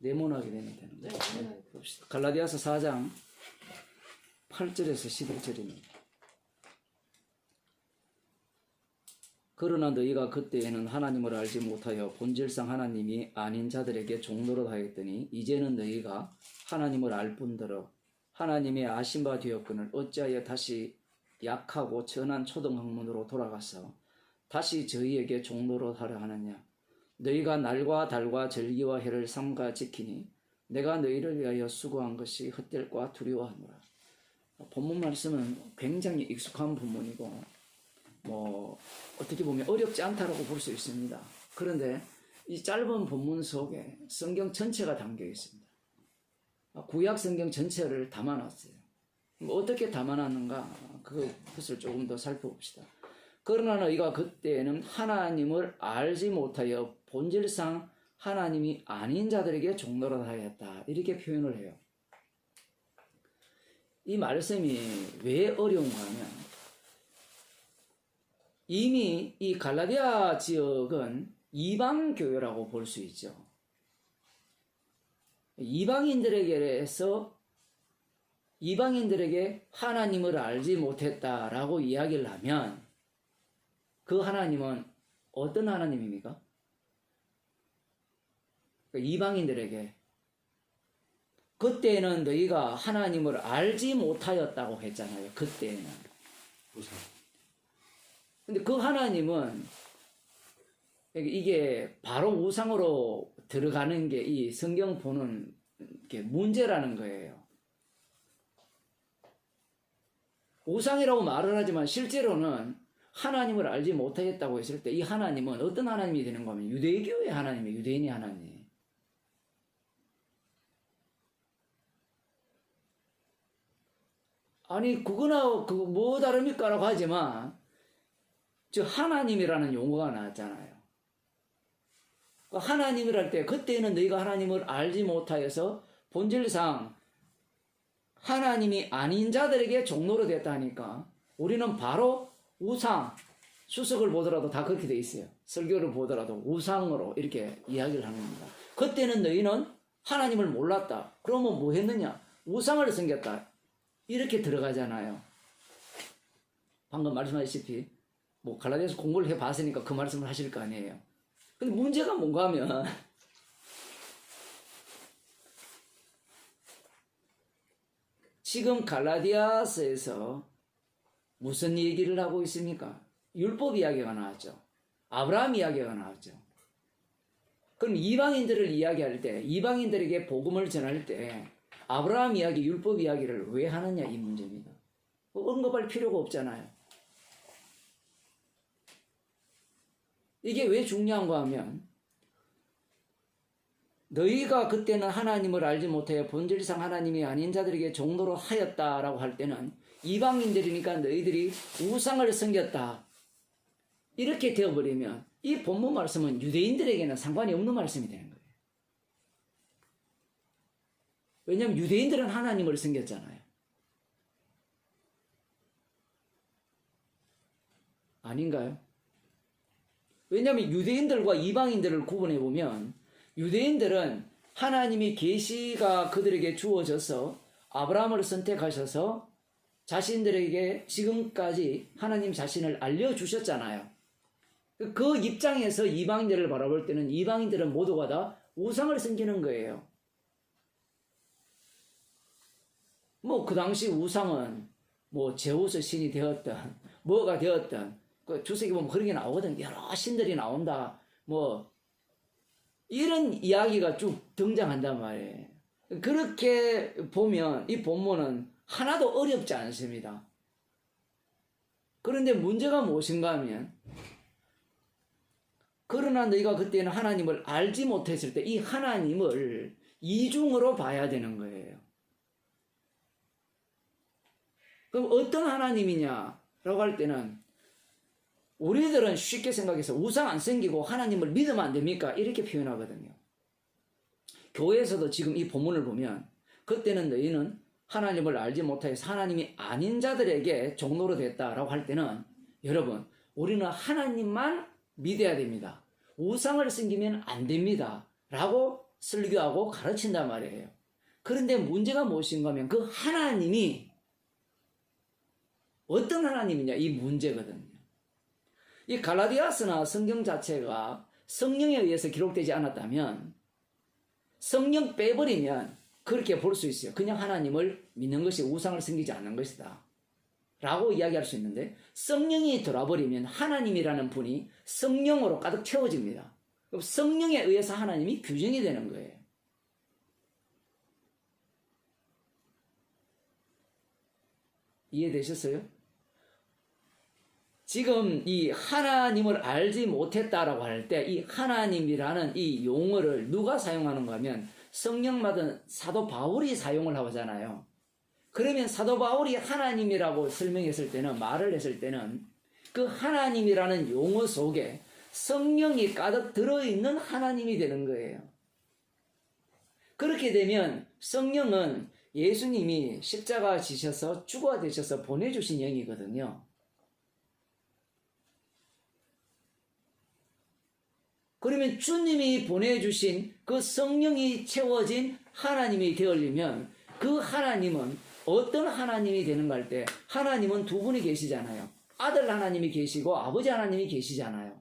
네모나게 되는 거예요. 네, 봅시다. 갈라디아서 4장 8절에서 11절입니다. 그러나 너희가 그때에는 하나님을 알지 못하여 본질상 하나님이 아닌 자들에게 종노릇 하였더니 이제는 너희가 하나님을 알 뿐더러 하나님의 아신 바 되었거늘 어찌하여 다시 약하고 천한 초등학문으로 돌아가서 다시 저희에게 종노릇 하려 하느냐. 너희가 날과 달과 절기와 해를 삼가 지키니 내가 너희를 위하여 수고한 것이 헛될까 두려워하노라. 본문 말씀은 굉장히 익숙한 본문이고 어떻게 보면 어렵지 않다라고 볼 수 있습니다. 그런데 이 짧은 본문 속에 성경 전체가 담겨 있습니다. 구약 성경 전체를 담아놨어요. 어떻게 담아놨는가 그것을 조금 더 살펴봅시다. 그러나 너희가 그때는 하나님을 알지 못하여 본질상 하나님이 아닌 자들에게 종노릇 하였다. 이렇게 표현을 해요. 이 말씀이 왜 어려운가 하면 이미 이 갈라디아 지역은 이방교회라고 볼 수 있죠. 이방인들에게 하나님을 알지 못했다라고 이야기를 하면 그 하나님은 어떤 하나님입니까? 이방인들에게 그때는 너희가 하나님을 알지 못하였다고 했잖아요. 그때는. 근데 그 하나님은 이게 바로 우상으로 들어가는 게 이 성경 보는 게 문제라는 거예요. 우상이라고 말을 하지만 실제로는 하나님을 알지 못하겠다고 했을 때 이 하나님은 어떤 하나님이 되는 거면 유대교의 하나님이에요. 유대인의 하나님. 아니 그거나 뭐 다릅니까라고 하지만 즉 하나님이라는 용어가 나왔잖아요. 하나님을 할 때 그때는 너희가 하나님을 알지 못하여서 본질상 하나님이 아닌 자들에게 종노릇 됐다 하니까 우리는 바로 우상, 수석을 보더라도 다 그렇게 돼 있어요. 설교를 보더라도 우상으로 이렇게 이야기를 하는 겁니다. 그때는 너희는 하나님을 몰랐다. 그러면 뭐 했느냐? 우상을 섬겼다. 이렇게 들어가잖아요. 방금 말씀하셨다시피 갈라디아서 공부를 해봤으니까 그 말씀을 하실 거 아니에요. 근데 문제가 뭔가 하면 지금 갈라디아서에서 무슨 얘기를 하고 있습니까? 율법 이야기가 나왔죠. 아브라함 이야기가 나왔죠. 그럼 이방인들을 이야기할 때, 이방인들에게 복음을 전할 때 아브라함 이야기, 율법 이야기를 왜 하느냐 이 문제입니다. 언급할 필요가 없잖아요. 이게 왜 중요한가 하면 너희가 그때는 하나님을 알지 못하여 본질상 하나님이 아닌 자들에게 종노릇 하였다라고 할 때는 이방인들이니까 너희들이 우상을 섬겼다. 이렇게 되어버리면 이 본문 말씀은 유대인들에게는 상관이 없는 말씀이 되는 거예요. 왜냐하면 유대인들은 하나님을 섬겼잖아요. 아닌가요? 왜냐하면 유대인들과 이방인들을 구분해보면 유대인들은 하나님이 계시가 그들에게 주어져서 아브라함을 선택하셔서 자신들에게 지금까지 하나님 자신을 알려주셨잖아요. 그 입장에서 이방인들을 바라볼 때는 이방인들은 모두가 다 우상을 섬기는 거예요. 그 당시 우상은 제우스 신이 되었든 뭐가 되었든 주석이 보면 그런 게 나오거든. 여러 신들이 나온다. 이런 이야기가 쭉 등장한단 말이에요. 그렇게 보면 이 본문은 하나도 어렵지 않습니다. 그런데 문제가 무엇인가 하면 그러나 너희가 그때는 하나님을 알지 못했을 때 이 하나님을 이중으로 봐야 되는 거예요. 그럼 어떤 하나님이냐라고 할 때는 우리들은 쉽게 생각해서 우상 안 섬기고 하나님을 믿으면 안 됩니까? 이렇게 표현하거든요. 교회에서도 지금 이 본문을 보면 그때는 너희는 하나님을 알지 못하여서 하나님이 아닌 자들에게 종노릇 됐다라고 할 때는 여러분 우리는 하나님만 믿어야 됩니다. 우상을 섬기면 안 됩니다. 라고 설교하고 가르친단 말이에요. 그런데 문제가 무엇인가 하면 그 하나님이 어떤 하나님이냐, 이 문제거든요. 이 갈라디아서나 성경 자체가 성령에 의해서 기록되지 않았다면, 성령 빼버리면 그렇게 볼 수 있어요. 그냥 하나님을 믿는 것이 우상을 섬기지 않는 것이다 라고 이야기할 수 있는데, 성령이 돌아버리면 하나님이라는 분이 성령으로 가득 채워집니다. 그럼 성령에 의해서 하나님이 규정이 되는 거예요. 이해되셨어요? 지금 이 하나님을 알지 못했다라고 할 때 이 하나님이라는 이 용어를 누가 사용하는가 하면 성령 받은 사도 바울이 사용을 하잖아요. 그러면 사도 바울이 하나님이라고 설명했을 때는, 말을 했을 때는 그 하나님이라는 용어 속에 성령이 가득 들어있는 하나님이 되는 거예요. 그렇게 되면 성령은 예수님이 십자가 지셔서 죽어 되셔서 보내주신 영이거든요. 그러면 주님이 보내주신 그 성령이 채워진 하나님이 되어지면 그 하나님은 어떤 하나님이 되는가 할 때, 하나님은 두 분이 계시잖아요. 아들 하나님이 계시고 아버지 하나님이 계시잖아요.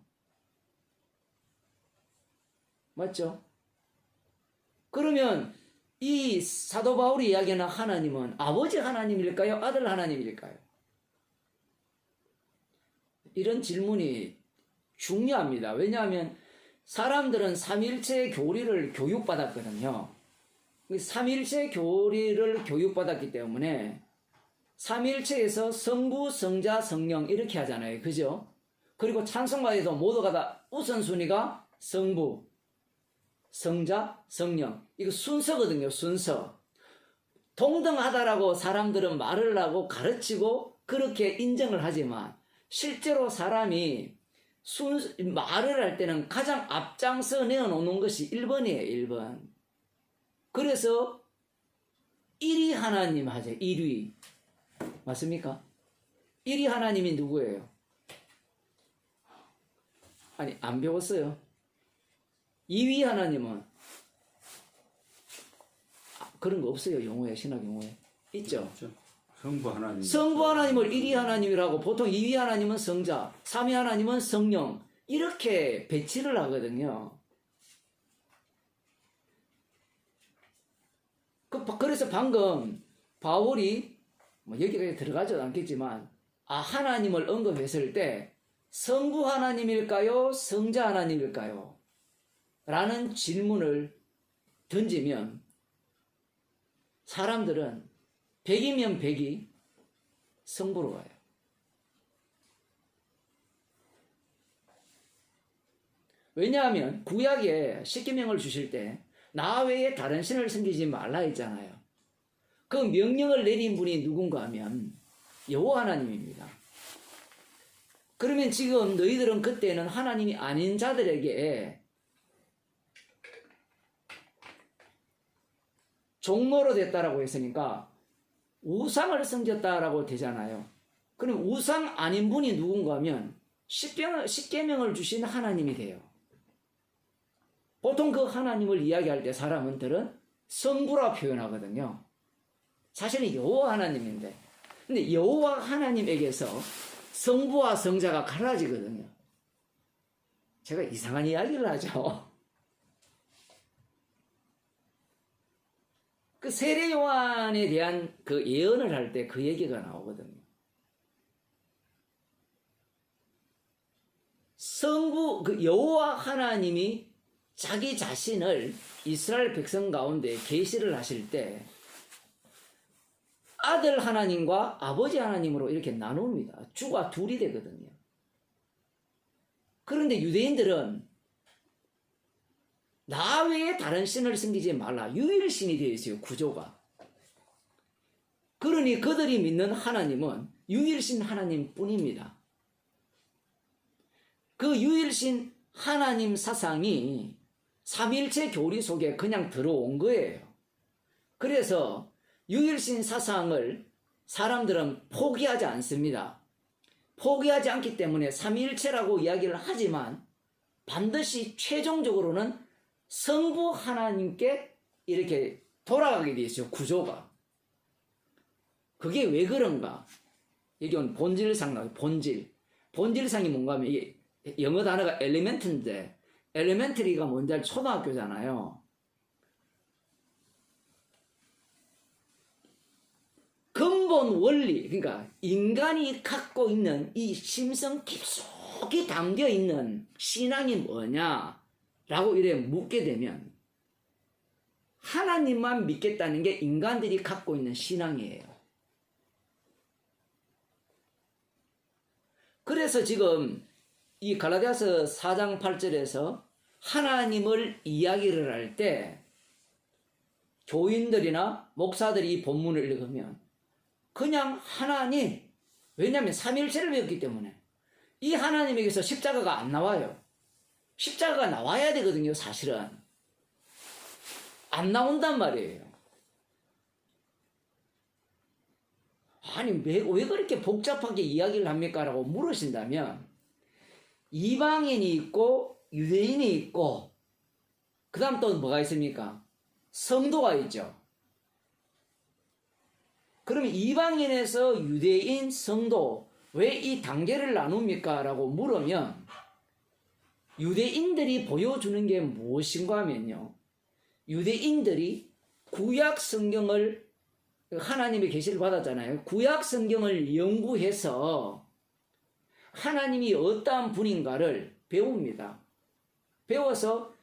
맞죠? 그러면 이 사도 바울이 이야기하는 하나님은 아버지 하나님일까요? 아들 하나님일까요? 이런 질문이 중요합니다. 왜냐하면 사람들은 삼일체 교리를 교육받았거든요. 삼일체 교리를 교육받았기 때문에 삼일체에서 성부, 성자, 성령 이렇게 하잖아요. 그죠? 그리고 찬송가에도 모두가 다 우선순위가 성부, 성자, 성령. 이거 순서거든요. 순서. 동등하다라고 사람들은 말을 하고 가르치고 그렇게 인정을 하지만 실제로 사람이 말을 할 때는 가장 앞장서 내어놓는 것이 1번이에요. 1번. 그래서 1위 하나님 하죠. 1위. 맞습니까? 1위 하나님이 누구예요? 아니, 안 배웠어요. 2위 하나님은 그런 거 없어요. 용어에, 신학 용어에. 있죠? 그렇죠. 성부 하나님. 성부 하나님을 1위 하나님이라고, 보통 2위 하나님은 성자, 3위 하나님은 성령, 이렇게 배치를 하거든요. 그래서 방금 바울이 여기까지 들어가지도 않겠지만 하나님을 언급했을 때 성부 하나님일까요? 성자 하나님일까요? 라는 질문을 던지면 사람들은 100이면 100이 성부로 가요. 왜냐하면 구약에 십계명을 주실 때 나 외에 다른 신을 섬기지 말라 했잖아요. 그 명령을 내린 분이 누군가 하면 여호와 하나님입니다. 그러면 지금 너희들은 그때는 하나님이 아닌 자들에게 종로로 됐다라고 했으니까 우상을 섬겼다라고 되잖아요. 그럼 우상 아닌 분이 누군가 하면 십계명을 주신 하나님이 돼요. 보통 그 하나님을 이야기할 때 사람들은 성부라 표현하거든요. 사실은 여호와 하나님인데, 근데 여호와 하나님에게서 성부와 성자가 갈라지거든요. 제가 이상한 이야기를 하죠. 그 세례 요한에 대한 그 예언을 할 때 그 얘기가 나오거든요. 성부, 그 여호와 하나님이 자기 자신을 이스라엘 백성 가운데 계시를 하실 때 아들 하나님과 아버지 하나님으로 이렇게 나눕니다. 주가 둘이 되거든요. 그런데 유대인들은 나 외에 다른 신을 섬기지 말라. 유일신이 되어 있어요. 구조가. 그러니 그들이 믿는 하나님은 유일신 하나님 뿐입니다. 그 유일신 하나님 사상이 삼일체 교리 속에 그냥 들어온 거예요. 그래서 유일신 사상을 사람들은 포기하지 않습니다. 포기하지 않기 때문에 삼일체라고 이야기를 하지만 반드시 최종적으로는 성부 하나님께 이렇게 돌아가게 돼 있어요. 구조가. 그게 왜 그런가? 이게 본질상 나와요. 본질상이 뭔가 하면 이게 영어 단어가 엘리멘트인데 엘리멘터리가 뭔지 알죠? 초등학교잖아요. 근본 원리, 그러니까 인간이 갖고 있는 이 심성 깊숙이 담겨 있는 신앙이 뭐냐라고 이래 묻게 되면 하나님만 믿겠다는 게 인간들이 갖고 있는 신앙이에요. 그래서 지금 이 갈라디아서 4장 8절에서 하나님을 이야기를 할 때 교인들이나 목사들이 이 본문을 읽으면 그냥 하나님, 왜냐하면 삼위일체를 배웠기 때문에 이 하나님에게서 십자가가 안 나와요. 십자가가 나와야 되거든요. 사실은 안 나온단 말이에요. 아니 왜 그렇게 복잡하게 이야기를 합니까? 라고 물으신다면 이방인이 있고 유대인이 있고 그 다음 또 뭐가 있습니까? 성도가 있죠. 그러면 이방인에서 유대인, 성도 왜 이 단계를 나눕니까? 라고 물으면 유대인들이 보여주는 게 무엇인가 하면요. 유대인들이 구약 성경을 하나님의 계시를 받았잖아요. 구약 성경을 연구해서 하나님이 어떠한 분인가를 배웁니다. 배워서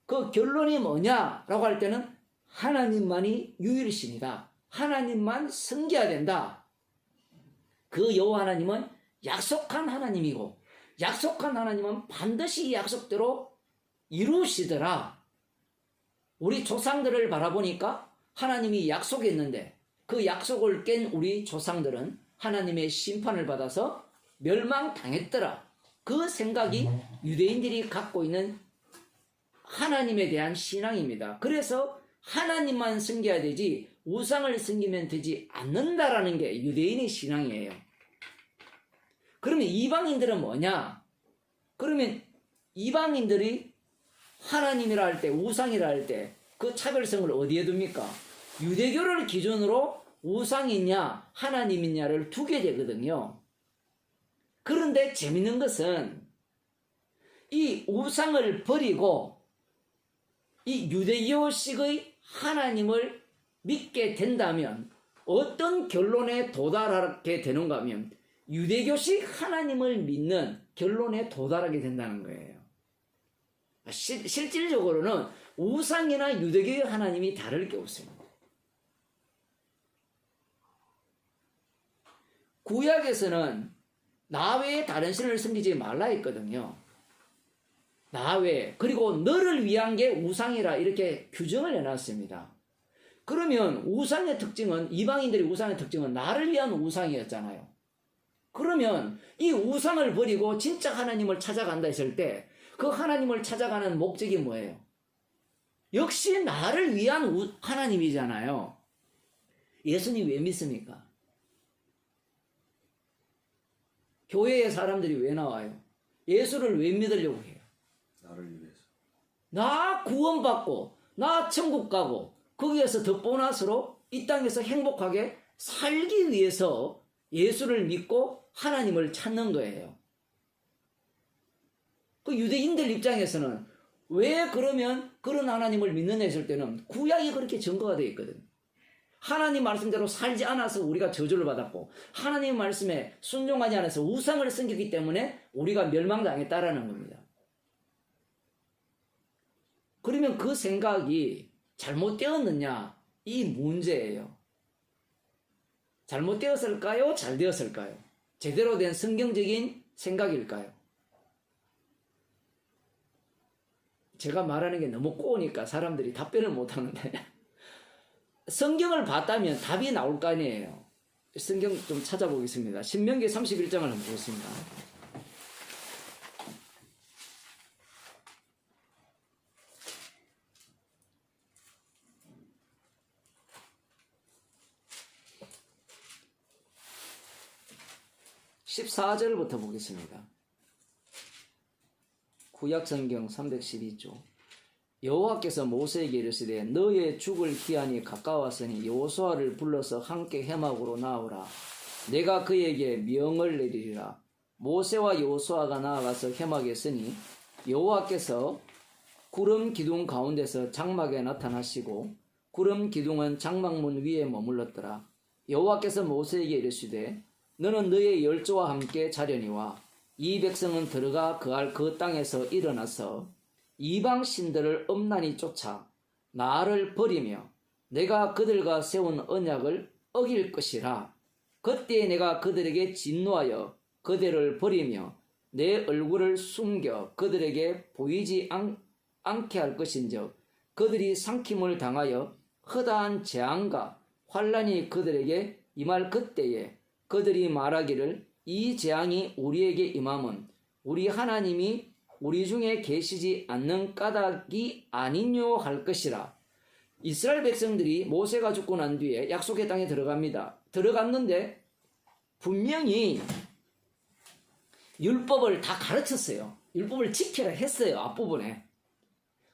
그 결론이 뭐냐라고 할 때는 하나님만이 유일신이다. 하나님만 섬겨야 된다. 그 여호와 하나님은 약속한 하나님이고 약속한 하나님은 반드시 이 약속대로 이루시더라. 우리 조상들을 바라보니까 하나님이 약속했는데 그 약속을 깬 우리 조상들은 하나님의 심판을 받아서 멸망당했더라. 그 생각이 유대인들이 갖고 있는 하나님에 대한 신앙입니다. 그래서 하나님만 섬겨야 되지 우상을 섬기면 되지 않는다라는 게 유대인의 신앙이에요. 그러면 이방인들은 뭐냐? 그러면 이방인들이 하나님이라 할 때, 우상이라 할 때 그 차별성을 어디에 둡니까? 유대교를 기준으로 우상이냐 하나님이냐를 두게 되거든요. 그런데 재밌는 것은 이 우상을 버리고 이 유대교식의 하나님을 믿게 된다면 어떤 결론에 도달하게 되는가 하면 유대교식 하나님을 믿는 결론에 도달하게 된다는 거예요. 실질적으로는 우상이나 유대교의 하나님이 다를 게 없습니다. 구약에서는 나 외에 다른 신을 섬기지 말라 했거든요. 나 외에. 그리고 너를 위한 게 우상이라 이렇게 규정을 해놨습니다. 그러면 우상의 특징은 이방인들의 우상의 특징은 나를 위한 우상이었잖아요. 그러면 이 우상을 버리고 진짜 하나님을 찾아간다 했을 때 그 하나님을 찾아가는 목적이 뭐예요? 역시 나를 위한 하나님이잖아요. 예수님 왜 믿습니까? 교회에 사람들이 왜 나와요? 예수를 왜 믿으려고 해요? 나를 위해서. 나 구원받고 나 천국 가고 거기에서 더 보너스로 이 땅에서 행복하게 살기 위해서 예수를 믿고 하나님을 찾는 거예요. 그 유대인들 입장에서는 왜 그러면 그런 하나님을 믿느냐 했을 때는 구약이 그렇게 증거가 되어 있거든요. 하나님 말씀대로 살지 않아서 우리가 저주를 받았고 하나님 말씀에 순종하지 않아서 우상을 섬기기 때문에 우리가 멸망당했다라는 겁니다. 그러면 그 생각이 잘못되었느냐 이 문제예요. 잘못되었을까요? 잘 되었을까요? 제대로 된 성경적인 생각일까요? 제가 말하는 게 너무 꼬우니까 사람들이 답변을 못하는데 성경을 봤다면 답이 나올 거 아니에요. 성경 좀 찾아보겠습니다. 신명기 31장을 한번 보겠습니다. (14절부터) 보겠습니다. 구약성경 312조 여호와께서 모세에게 이르시되 너의 죽을 기한이 가까웠으니 여호수아를 불러서 함께 회막으로 나오라. 내가 그에게 명을 내리리라. 모세와 여호수아가 나아가서 회막에 서니 여호와께서 구름 기둥 가운데서 장막에 나타나시고 구름 기둥은 장막문 위에 머물렀더라. 여호와께서 모세에게 이르시되 너는 너의 열조와 함께 자려니와 이 백성은 들어가 거할 그 땅에서 일어나서 이방 신들을 엄란히 쫓아 나를 버리며 내가 그들과 세운 언약을 어길 것이라. 그때 내가 그들에게 진노하여 그들을 버리며 내 얼굴을 숨겨 그들에게 보이지 않게 할 것인즉 그들이 삼킴을 당하여 허다한 재앙과 환란이 그들에게 임할 그때에 그들이 말하기를 이 재앙이 우리에게 임함은 우리 하나님이 우리 중에 계시지 않는 까닭이 아니뇨 할 것이라. 이스라엘 백성들이 모세가 죽고 난 뒤에 약속의 땅에 들어갑니다. 들어갔는데 분명히 율법을 다 가르쳤어요. 율법을 지키라 했어요. 앞부분에.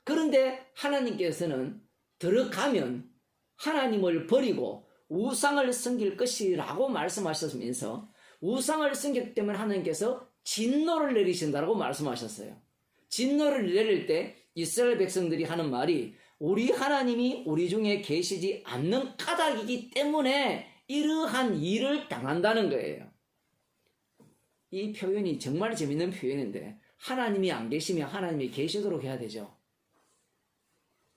그런데 하나님께서는 들어가면 하나님을 버리고 우상을 섬길 것이라고 말씀하셨으면서 우상을 섬겼기 때문에 하나님께서 진노를 내리신다라고 말씀하셨어요. 진노를 내릴 때 이스라엘 백성들이 하는 말이 우리 하나님이 우리 중에 계시지 않는 까닭이기 때문에 이러한 일을 당한다는 거예요. 이 표현이 정말 재밌는 표현인데 하나님이 안 계시면 하나님이 계시도록 해야 되죠.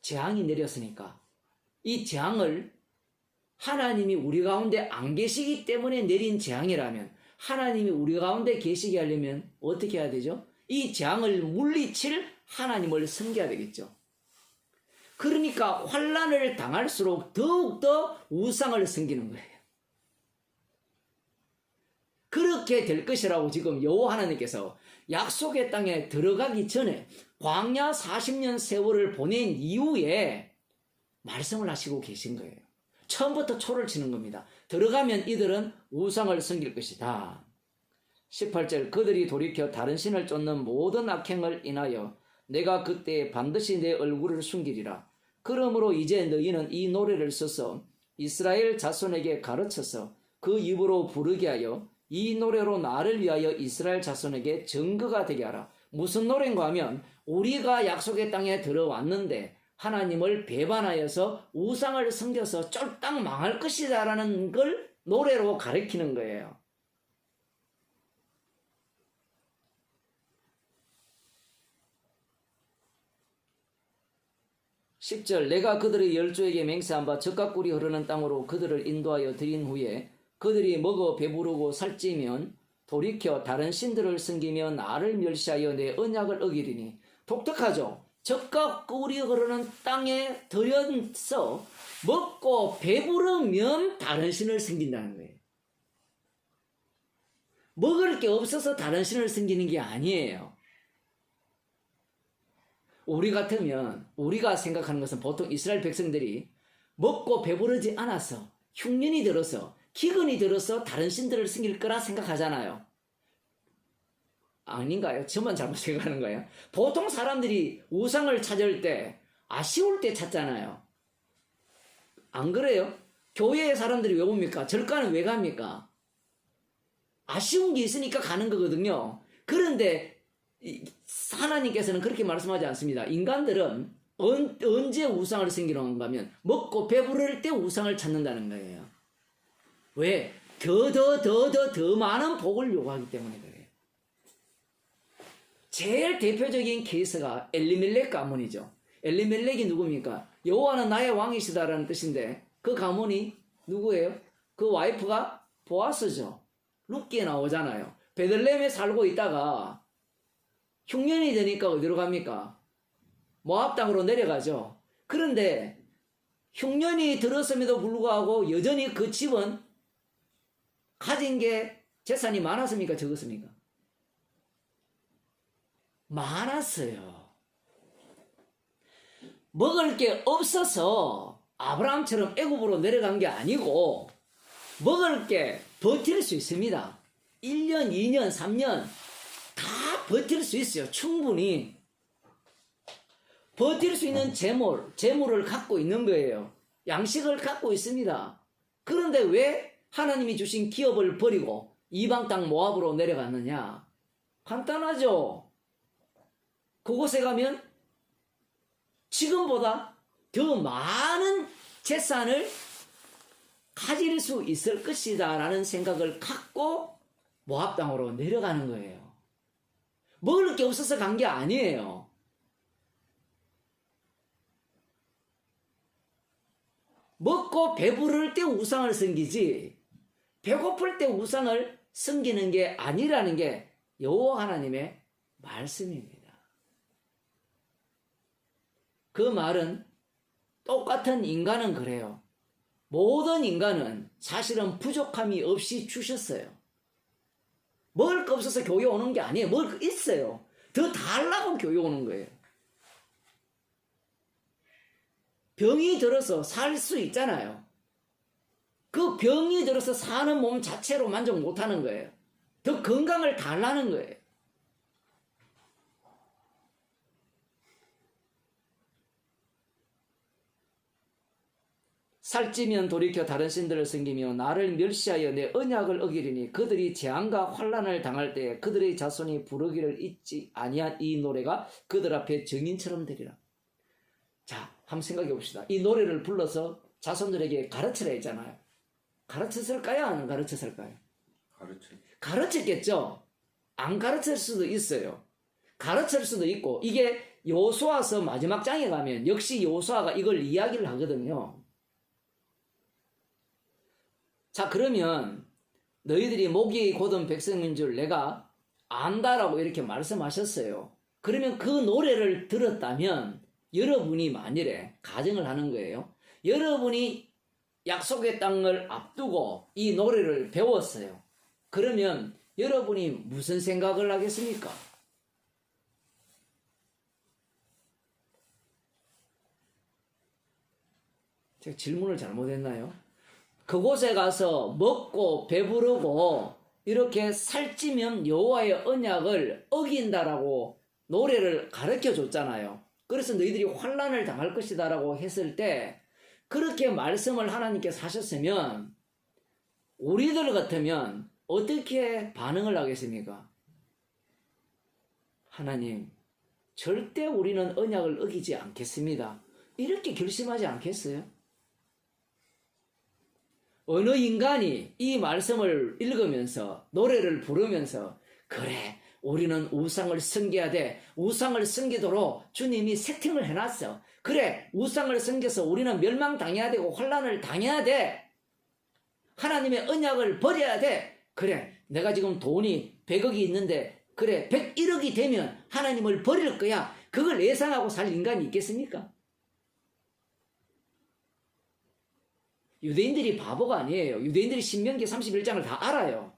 재앙이 내렸으니까 이 재앙을 하나님이 우리 가운데 안 계시기 때문에 내린 재앙이라면 하나님이 우리 가운데 계시게 하려면 어떻게 해야 되죠? 이 재앙을 물리칠 하나님을 섬겨야 되겠죠. 그러니까 환란을 당할수록 더욱더 우상을 섬기는 거예요. 그렇게 될 것이라고 지금 여호와 하나님께서 약속의 땅에 들어가기 전에 광야 40년 세월을 보낸 이후에 말씀을 하시고 계신 거예요. 처음부터 초를 치는 겁니다. 들어가면 이들은 우상을 섬길 것이다. 18절 그들이 돌이켜 다른 신을 쫓는 모든 악행을 인하여 내가 그때 반드시 내 얼굴을 숨기리라. 그러므로 이제 너희는 이 노래를 써서 이스라엘 자손에게 가르쳐서 그 입으로 부르게 하여 이 노래로 나를 위하여 이스라엘 자손에게 증거가 되게 하라. 무슨 노래인가 하면 우리가 약속의 땅에 들어왔는데 하나님을 배반하여서 우상을 섬겨서 쫄딱 망할 것이다 라는 걸 노래로 가르치는 거예요. (10절) 내가 그들의 열조에게 맹세한 바 젖과 꿀이 흐르는 땅으로 그들을 인도하여 드린 후에 그들이 먹어 배부르고 살찌면 돌이켜 다른 신들을 섬기며 나를 멸시하여 내 언약을 어기리니. 독특하죠? 젖과 꿀이 흐르는 땅에 들여서 먹고 배부르면 다른 신을 섬긴다는 거예요. 먹을 게 없어서 다른 신을 섬기는 게 아니에요. 우리 같으면 우리가 생각하는 것은 보통 이스라엘 백성들이 먹고 배부르지 않아서 흉년이 들어서 기근이 들어서 다른 신들을 섬길 거라 생각하잖아요. 아닌가요? 저만 잘못 생각하는 거예요. 보통 사람들이 우상을 찾을 때 아쉬울 때 찾잖아요. 안 그래요? 교회의 사람들이 왜 옵니까? 절가는 왜 갑니까? 아쉬운 게 있으니까 가는 거거든요. 그런데 하나님께서는 그렇게 말씀하지 않습니다. 인간들은 언제 우상을 섬기는가 하면 먹고 배부를 때 우상을 찾는다는 거예요. 왜? 더 많은 복을 요구하기 때문에 그래요. 제일 대표적인 케이스가 엘리멜렉 가문이죠. 엘리멜렉이 누굽니까? 여호와는 나의 왕이시다라는 뜻인데 그 가문이 누구예요? 그 와이프가 보아스죠. 룻기에 나오잖아요. 베들레헴에 살고 있다가 흉년이 되니까 어디로 갑니까? 모압 땅으로 내려가죠. 그런데 흉년이 들었음에도 불구하고 여전히 그 집은 가진 게 재산이 많았습니까? 적었습니까? 많았어요. 먹을 게 없어서 아브라함처럼 애굽으로 내려간 게 아니고 먹을 게 버틸 수 있습니다. 1년, 2년, 3년 다 버틸 수 있어요. 충분히. 버틸 수 있는 재물을 갖고 있는 거예요. 양식을 갖고 있습니다. 그런데 왜 하나님이 주신 기업을 버리고 이방 땅 모압으로 내려갔느냐? 간단하죠. 그곳에 가면 지금보다 더 많은 재산을 가질 수 있을 것이다 라는 생각을 갖고 모압 땅으로 내려가는 거예요. 먹을 게 없어서 간 게 아니에요. 먹고 배부를 때 우상을 섬기지 배고플 때 우상을 섬기는 게 아니라는 게 여호와 하나님의 말씀입니다. 그 말은 똑같은 인간은 그래요. 모든 인간은 사실은 부족함이 없이 주셨어요. 먹을 거 없어서 교회 오는 게 아니에요. 먹을 거 있어요. 더 달라고 교회 오는 거예요. 병이 들어서 살 수 있잖아요. 그 병이 들어서 사는 몸 자체로 만족 못하는 거예요. 더 건강을 달라는 거예요. 살찌면 돌이켜 다른 신들을 섬기며 나를 멸시하여 내 언약을 어기리니 그들이 재앙과 환난을 당할 때에 그들의 자손이 부르기를 잊지 아니한 이 노래가 그들 앞에 증인처럼 되리라. 자, 한번 생각해 봅시다. 이 노래를 불러서 자손들에게 가르치라 했잖아요. 가르쳤을까요? 안 가르쳤을까요? 가르쳤겠죠. 안 가르칠 수도 있어요. 가르칠 수도 있고 이게 여호수아서 마지막 장에 가면 역시 여호수아가 이걸 이야기를 하거든요. 자, 그러면 너희들이 목이 곧은 백성인 줄 내가 안다라고 이렇게 말씀하셨어요. 그러면 그 노래를 들었다면 여러분이 만일에 가정을 하는 거예요. 여러분이 약속의 땅을 앞두고 이 노래를 배웠어요. 그러면 여러분이 무슨 생각을 하겠습니까? 제가 질문을 잘못했나요? 그곳에 가서 먹고 배부르고 이렇게 살찌면 여호와의 언약을 어긴다라고 노래를 가르쳐 줬잖아요. 그래서 너희들이 환난을 당할 것이다라고 했을 때 그렇게 말씀을 하나님께서 하셨으면 우리들 같으면 어떻게 반응을 하겠습니까? 하나님, 절대 우리는 언약을 어기지 않겠습니다. 이렇게 결심하지 않겠어요? 어느 인간이 이 말씀을 읽으면서 노래를 부르면서 그래 우리는 우상을 섬겨야 돼. 우상을 섬기도록 주님이 세팅을 해놨어. 그래 우상을 섬겨서 우리는 멸망당해야 되고 환난을 당해야 돼. 하나님의 언약을 버려야 돼. 그래 내가 지금 돈이 100억이 있는데 그래 101억이 되면 하나님을 버릴 거야. 그걸 예상하고 살 인간이 있겠습니까? 유대인들이 바보가 아니에요. 유대인들이 신명기 31장을 다 알아요.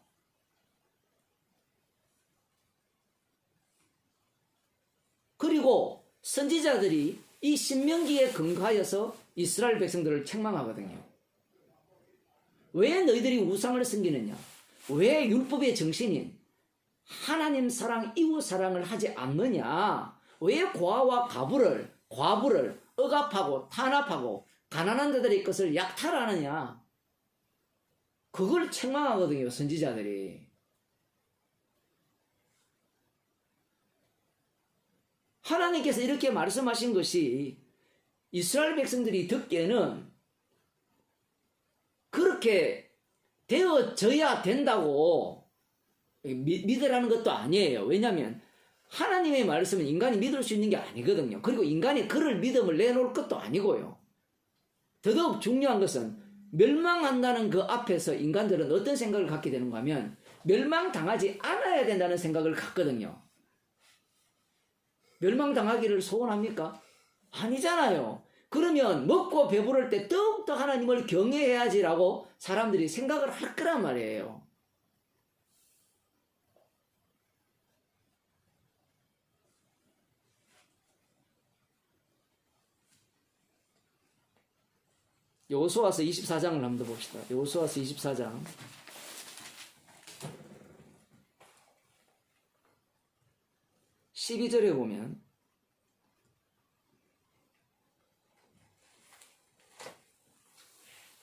그리고 선지자들이 이 신명기에 근거하여서 이스라엘 백성들을 책망하거든요. 왜 너희들이 우상을 섬기느냐? 왜 율법의 정신인 하나님 사랑, 이웃 사랑을 하지 않느냐? 왜 고아와 과부를 억압하고 탄압하고 가난한 자들의 것을 약탈하느냐? 그걸 책망하거든요, 선지자들이. 하나님께서 이렇게 말씀하신 것이 이스라엘 백성들이 듣기에는 그렇게 되어져야 된다고 믿으라는 것도 아니에요. 왜냐하면 하나님의 말씀은 인간이 믿을 수 있는 게 아니거든요. 그리고 인간이 그를 믿음을 내놓을 것도 아니고요. 더더욱 중요한 것은 멸망한다는 그 앞에서 인간들은 어떤 생각을 갖게 되는가 하면 멸망당하지 않아야 된다는 생각을 갖거든요. 멸망당하기를 소원합니까? 아니잖아요. 그러면 먹고 배부를 때 더욱더 하나님을 경외해야지라고 사람들이 생각을 할 거란 말이에요. 여호수아서 24장을 한번 더 봅시다. 여호수아서 24장 12절에 보면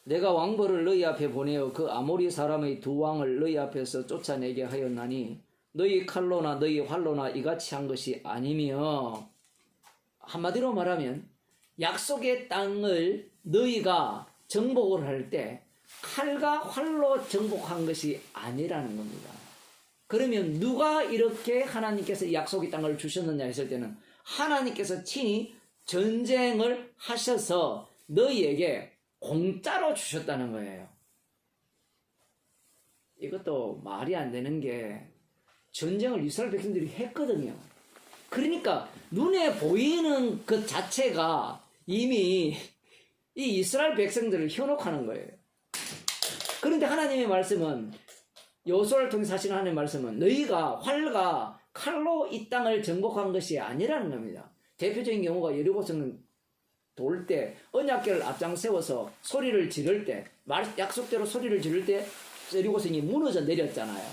내가 왕벌을 너희 앞에 보내어 그 아모리 사람의 두 왕을 너희 앞에서 쫓아내게 하였나니 너희 칼로나 너희 활로나 이같이 한 것이 아니며, 한마디로 말하면 약속의 땅을 너희가 정복을 할 때 칼과 활로 정복한 것이 아니라는 겁니다. 그러면 누가 이렇게 하나님께서 약속의 땅을 주셨느냐 했을 때는 하나님께서 친히 전쟁을 하셔서 너희에게 공짜로 주셨다는 거예요. 이것도 말이 안 되는 게 전쟁을 이스라엘 백성들이 했거든요. 그러니까 눈에 보이는 그 자체가 이미 이 이스라엘 백성들을 현혹하는 거예요. 그런데 하나님의 말씀은, 여호수아를 통해서 하시는 하나님의 말씀은 너희가 활과 칼로 이 땅을 정복한 것이 아니라는 겁니다. 대표적인 경우가 여리고성 돌 때 언약궤를 앞장 세워서 소리를 지를 때, 약속대로 소리를 지를 때 여리고성이 무너져 내렸잖아요.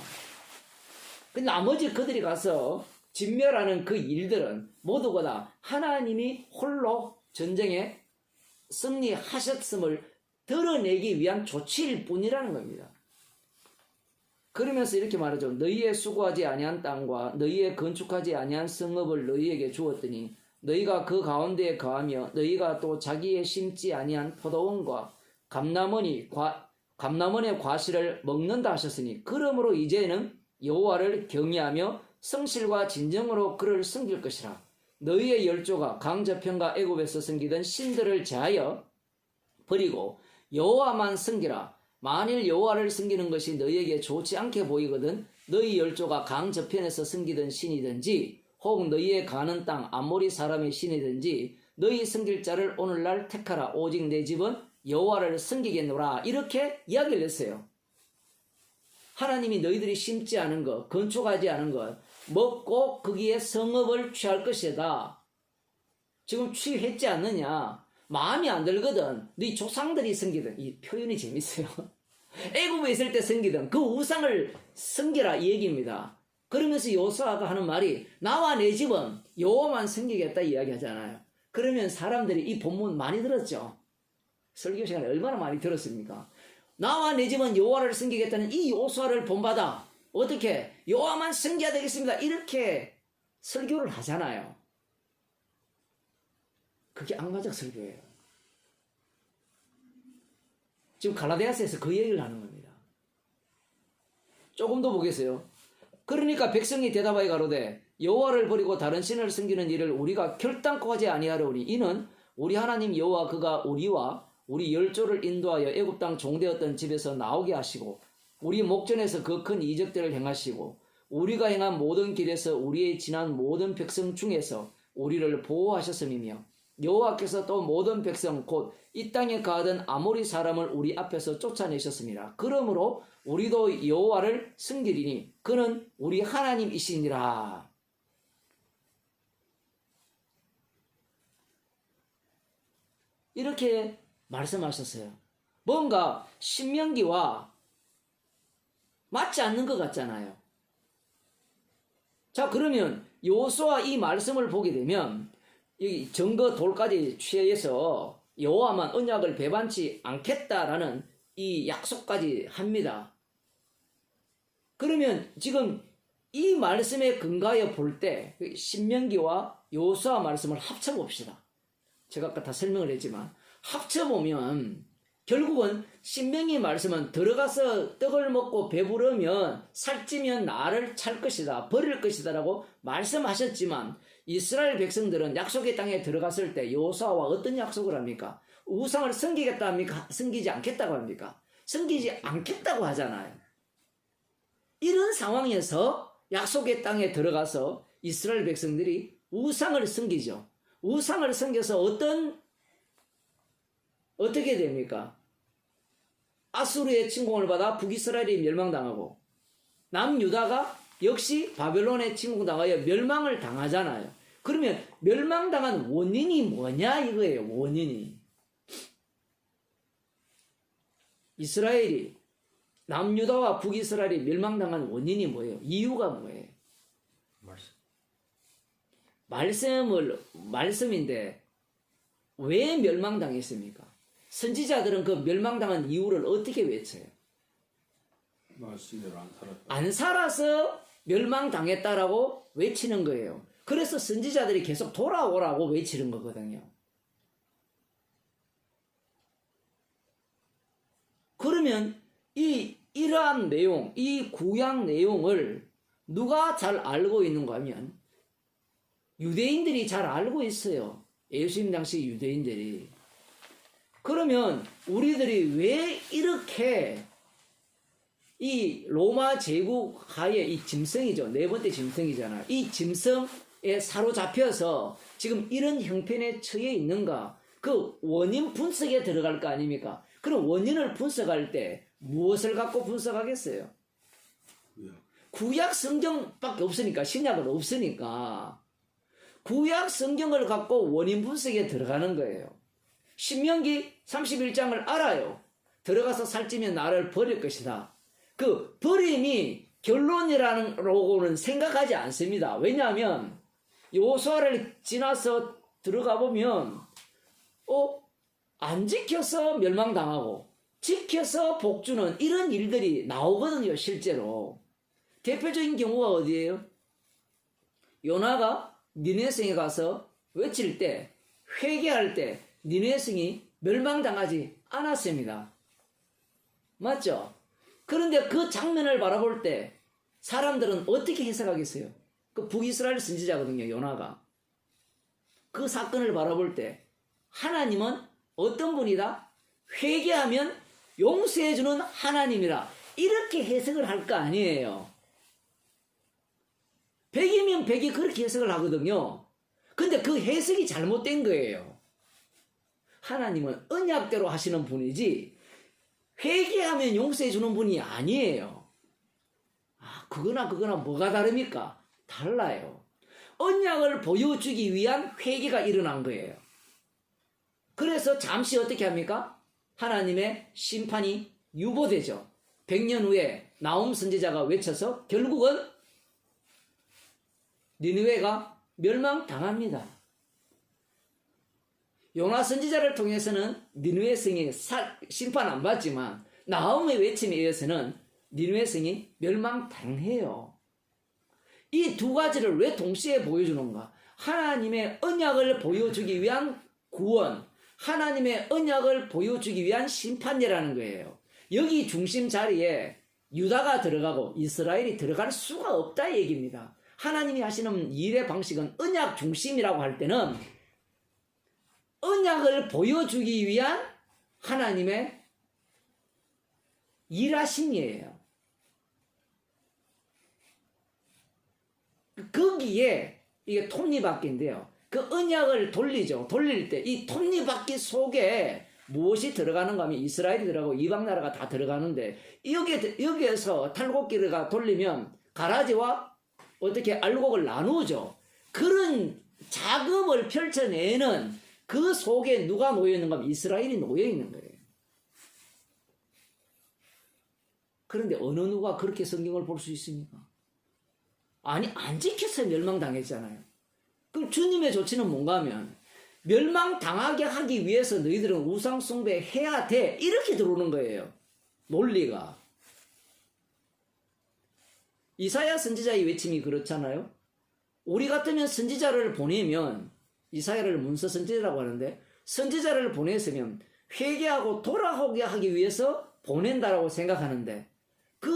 근데 나머지 그들이 가서 진멸하는 그 일들은 모두가 다 하나님이 홀로 전쟁에 승리하셨음을 드러내기 위한 조치일 뿐이라는 겁니다. 그러면서 이렇게 말하죠. 너희의 수고하지 아니한 땅과 너희의 건축하지 아니한 성읍을 너희에게 주었더니 너희가 그 가운데에 거하며 너희가 또 자기의 심지 아니한 포도원과 감람원의 과실을 먹는다 하셨으니, 그러므로 이제는 여호와를 경외하며 성실과 진정으로 그를 섬길 것이라. 너희의 열조가 강저편과 애굽에서 섬기던 신들을 제하여 버리고 여호와만 섬기라. 만일 여호와를 섬기는 것이 너희에게 좋지 않게 보이거든 너희 열조가 강저편에서 섬기던 신이든지 혹 너희의 가는 땅 아모리 사람의 신이든지 너희 섬길 자를 오늘날 택하라. 오직 내 집은 여호와를 섬기겠노라. 이렇게 이야기를 했어요. 하나님이 너희들이 심지 않은 것, 건축하지 않은 것, 먹고 거기에 성읍을 취할 것이다. 지금 취했지 않느냐? 마음이 안 들거든. 네 조상들이 섬기던, 이 표현이 재밌어요. 애굽에 있을 때 섬기던 그 우상을 섬기라 이 얘기입니다. 그러면서 여호수아가 하는 말이 나와 내 집은 여호와만 섬기겠다 이야기하잖아요. 그러면 사람들이 이 본문 많이 들었죠. 설교 시간에 얼마나 많이 들었습니까? 나와 내 집은 여호와를 섬기겠다는 이 여호수아를 본받아 어떻게 여호와만 섬겨야 되겠습니다. 이렇게 설교를 하잖아요. 그게 악마적 설교예요. 지금 갈라디아서에서 그 얘기를 하는 겁니다. 조금 더 보겠어요. 그러니까 백성이 대답하여 가로되 여호와를 버리고 다른 신을 섬기는 일을 우리가 결단코 하지 아니하려니 이는 우리 하나님 여호와 그가 우리와 우리 열조를 인도하여 애굽 땅 종되었던 집에서 나오게 하시고 우리 목전에서 그 큰 이적들을 행하시고 우리가 행한 모든 길에서 우리의 지난 모든 백성 중에서 우리를 보호하셨음이며 여호와께서 또 모든 백성 곧 이 땅에 거하던 아모리 사람을 우리 앞에서 쫓아내셨습니다. 그러므로 우리도 여호와를 섬기리니 그는 우리 하나님이시니라. 이렇게 말씀하셨어요. 뭔가 신명기와 맞지 않는 것 같잖아요. 자, 그러면 여호수아 이 말씀을 보게 되면 이 증거 돌까지 취해서 여호와만 언약을 배반치 않겠다라는 이 약속까지 합니다. 그러면 지금 이 말씀에 근거하여 볼 때 신명기와 여호수아 말씀을 합쳐봅시다. 제가 아까 다 설명을 했지만 합쳐보면 결국은 신명기 말씀은 들어가서 떡을 먹고 배부르면 살찌면 나를 찰 것이다, 버릴 것이다 라고 말씀하셨지만 이스라엘 백성들은 약속의 땅에 들어갔을 때 여호수아와 어떤 약속을 합니까? 우상을 섬기겠다 합니까? 섬기지 않겠다고 합니까? 섬기지 않겠다고 하잖아요. 이런 상황에서 약속의 땅에 들어가서 이스라엘 백성들이 우상을 섬기죠. 우상을 섬겨서 어떻게 됩니까? 아수르의 침공을 받아 북이스라엘이 멸망당하고 남유다가 역시 바벨론에 침공당하여 멸망을 당하잖아요. 그러면 멸망당한 원인이 뭐냐 이거예요. 원인이 이스라엘이 남유다와 북이스라엘이 멸망당한 원인이 뭐예요? 이유가 뭐예요? 말씀인데 왜 멸망당했습니까? 선지자들은 그 멸망당한 이유를 어떻게 외쳐요? 말씀대로 안 살았다. 안 살아서 멸망당했다라고 외치는 거예요. 그래서 선지자들이 계속 돌아오라고 외치는 거거든요. 그러면 이러한 내용, 이 구약 내용을 누가 잘 알고 있는가 하면 유대인들이 잘 알고 있어요. 예수님 당시 유대인들이. 그러면 우리들이 왜 이렇게 이 로마 제국 하에 이 짐승이죠. 네 번째 짐승이잖아요. 이 짐승에 사로잡혀서 지금 이런 형편에 처해 있는가? 그 원인 분석에 들어갈 거 아닙니까? 그럼 원인을 분석할 때 무엇을 갖고 분석하겠어요? 구약 성경밖에 없으니까, 신약은 없으니까 구약 성경을 갖고 원인 분석에 들어가는 거예요. 신명기 31장을 알아요. 들어가서 살찌면 나를 버릴 것이다. 그 버림이 결론이라고는 생각하지 않습니다. 왜냐하면 요수아를 지나서 들어가 보면 안 지켜서 멸망당하고 지켜서 복주는 이런 일들이 나오거든요. 실제로 대표적인 경우가 어디예요? 요나가 니느웨 성에 가서 외칠 때, 회개할 때 니느웨 성이 멸망당하지 않았습니다. 맞죠? 그런데 그 장면을 바라볼 때 사람들은 어떻게 해석하겠어요? 그 북이스라엘 선지자거든요, 요나가. 그 사건을 바라볼 때 하나님은 어떤 분이다? 회개하면 용서해주는 하나님이라, 이렇게 해석을 할 거 아니에요. 100이면 100이 그렇게 해석을 하거든요. 근데 그 해석이 잘못된 거예요. 하나님은 언약대로 하시는 분이지 회개하면 용서해 주는 분이 아니에요. 그거나 뭐가 다릅니까? 달라요. 언약을 보여주기 위한 회개가 일어난 거예요. 그래서 잠시 어떻게 합니까? 하나님의 심판이 유보되죠. 100년 후에 나움 선지자가 외쳐서 결국은 니느웨가 멸망당합니다. 요나 선지자를 통해서는 니느웨 성이 심판 안 받지만 나움의 외침에 의해서는 니느웨 성이 멸망당해요. 이 두 가지를 왜 동시에 보여주는가? 하나님의 언약을 보여주기 위한 구원, 하나님의 언약을 보여주기 위한 심판이라는 거예요. 여기 중심 자리에 유다가 들어가고 이스라엘이 들어갈 수가 없다 얘기입니다. 하나님이 하시는 일의 방식은 언약 중심이라고 할 때는 언약을 보여주기 위한 하나님의 일하심이에요. 거기에 이게 톱니바퀴인데요. 그 언약을 돌리죠. 돌릴 때 이 톱니바퀴 속에 무엇이 들어가는가 하면 이스라엘이 들어가고 이방 나라가 다 들어가는데 여기에서 탈곡기가 돌리면 가라지와 어떻게 알곡을 나누죠. 그런 작업을 펼쳐내는 그 속에 누가 놓여있는가 하면 이스라엘이 놓여있는 거예요. 그런데 어느 누가 그렇게 성경을 볼 수 있습니까? 아니, 안 지켜서 멸망당했잖아요. 그럼 주님의 조치는 뭔가 하면 멸망당하게 하기 위해서 너희들은 우상숭배 해야 돼, 이렇게 들어오는 거예요. 논리가. 이사야 선지자의 외침이 그렇잖아요. 우리 같으면 선지자를 보내면, 이사야를 문서 선지자라고 하는데 선지자를 보냈으면 회개하고 돌아오게 하기 위해서 보낸다라고 생각하는데, 그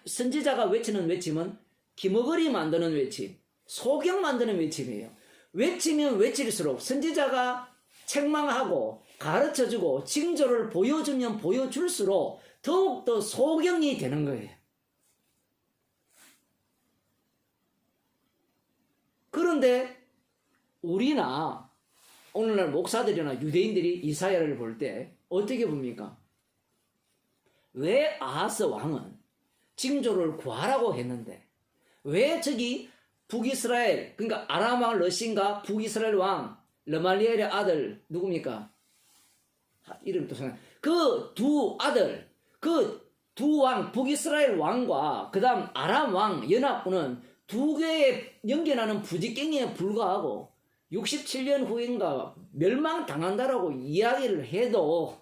선지자가 외치는 외침은 기머거리 만드는 외침, 소경 만드는 외침이에요. 외치면 외칠수록 선지자가 책망하고 가르쳐주고 징조를 보여주면 보여줄수록 더욱더 소경이 되는 거예요. 그런데 우리나 오늘날 목사들이나 유대인들이 이사야를 볼 때 어떻게 봅니까? 왜 아하스 왕은 징조를 구하라고 했는데 왜 저기 북이스라엘, 그러니까 아람 왕 러신과 북이스라엘 왕 르말리엘의 아들 누굽니까? 이름 또 생각. 그 두 아들, 그 두 왕, 북이스라엘 왕과 그 다음 아람 왕 연합군은 두 개의 연결하는 부지깽이에 불과하고 67년 후인가 멸망당한다라고 이야기를 해도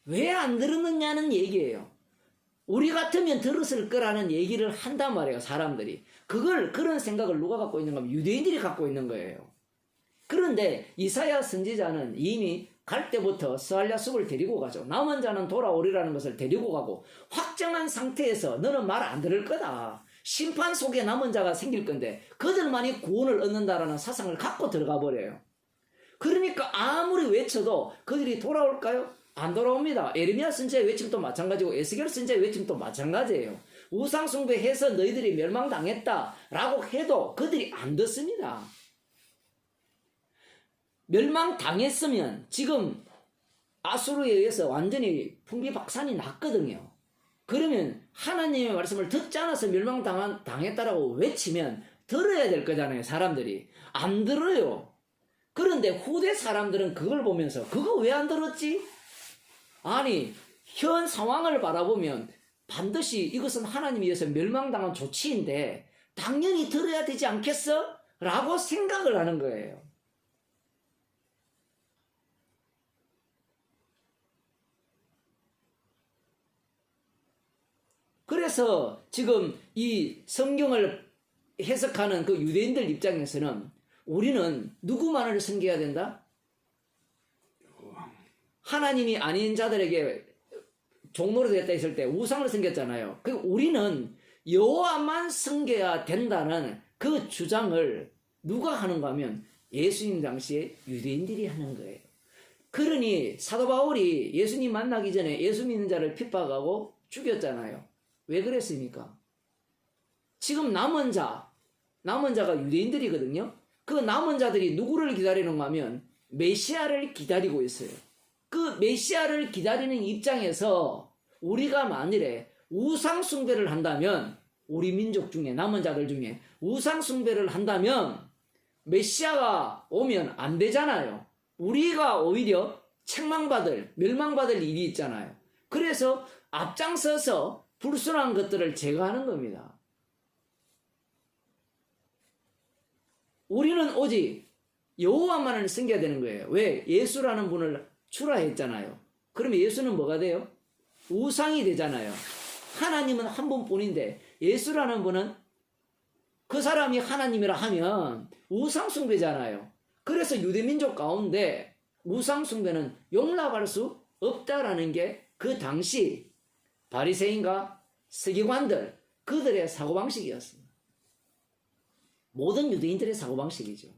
왜 안 들었느냐는 얘기예요. 우리 같으면 들었을 거라는 얘기를 한단 말이에요, 사람들이. 그런 생각을 누가 갖고 있는가 하면 유대인들이 갖고 있는 거예요. 그런데 이사야 선지자는 이미 갈 때부터 스알랴 숲을 데리고 가죠. 남은 자는 돌아오리라는 것을 데리고 가고, 확정한 상태에서 너는 말 안 들을 거다. 심판 속에 남은 자가 생길 건데 그들만이 구원을 얻는다라는 사상을 갖고 들어가 버려요. 그러니까 아무리 외쳐도 그들이 돌아올까요? 안 돌아옵니다. 에르미야 선지자의 외침도 마찬가지고 에스겔 선지자의 외침도 마찬가지예요. 우상 숭배해서 너희들이 멸망당했다라고 해도 그들이 안 듣습니다. 멸망당했으면 지금 아수르에 의해서 완전히 풍비박산이 났거든요. 그러면 하나님의 말씀을 듣지 않아서 멸망당했다라고 외치면 들어야 될 거잖아요, 사람들이. 안 들어요. 그런데 후대 사람들은 그걸 보면서 그거 왜 안 들었지? 아니, 현 상황을 바라보면 반드시 이것은 하나님에 의해서 멸망당한 조치인데 당연히 들어야 되지 않겠어? 라고 생각을 하는 거예요. 그래서 지금 이 성경을 해석하는 그 유대인들 입장에서는 우리는 누구만을 섬겨야 된다? 하나님이 아닌 자들에게 종로로 됐다 했을 때 우상을 섬겼잖아요. 그 우리는 여호와만 섬겨야 된다는 그 주장을 누가 하는가 하면 예수님 당시에 유대인들이 하는 거예요. 그러니 사도 바울이 예수님 만나기 전에 예수 믿는 자를 핍박하고 죽였잖아요. 왜 그랬습니까? 지금 남은 자가 유대인들이거든요. 그 남은 자들이 누구를 기다리는가 하면 메시아를 기다리고 있어요. 그 메시아를 기다리는 입장에서 우리가 만일에 우상 숭배를 한다면, 우리 민족 중에 남은 자들 중에 우상 숭배를 한다면 메시아가 오면 안 되잖아요. 우리가 오히려 책망받을, 멸망받을 일이 있잖아요. 그래서 앞장서서 불순한 것들을 제거하는 겁니다. 우리는 오직 여호와만을 섬겨야 되는 거예요. 왜? 예수라는 분을 출하했잖아요. 그러면 예수는 뭐가 돼요? 우상이 되잖아요. 하나님은 한 분뿐인데 예수라는 분은 그 사람이 하나님이라 하면 우상 숭배잖아요. 그래서 유대민족 가운데 우상 숭배는 용납할 수 없다라는 게 그 당시 바리새인과 서기관들, 그들의 사고방식이었습니다. 모든 유대인들의 사고방식이죠.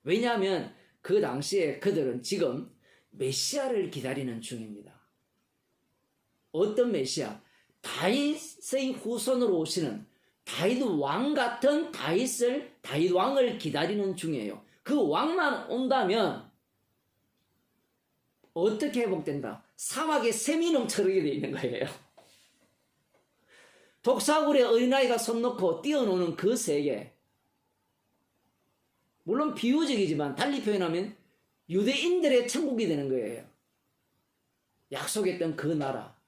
왜냐하면 그 당시에 그들은 지금 메시아를 기다리는 중입니다. 어떤 메시아? 다윗의 후손으로 오시는 다윗 왕 같은 다윗 왕을 기다리는 중이에요. 그 왕만 온다면 어떻게 회복된다? 사막에 샘이 넘쳐나게 되어 있는 거예요. 독사굴에 어린아이가 손 놓고 뛰어노는 그 세계. 물론 비유적이지만 달리 표현하면 유대인들의 천국이 되는 거예요. 약속했던 그 나라.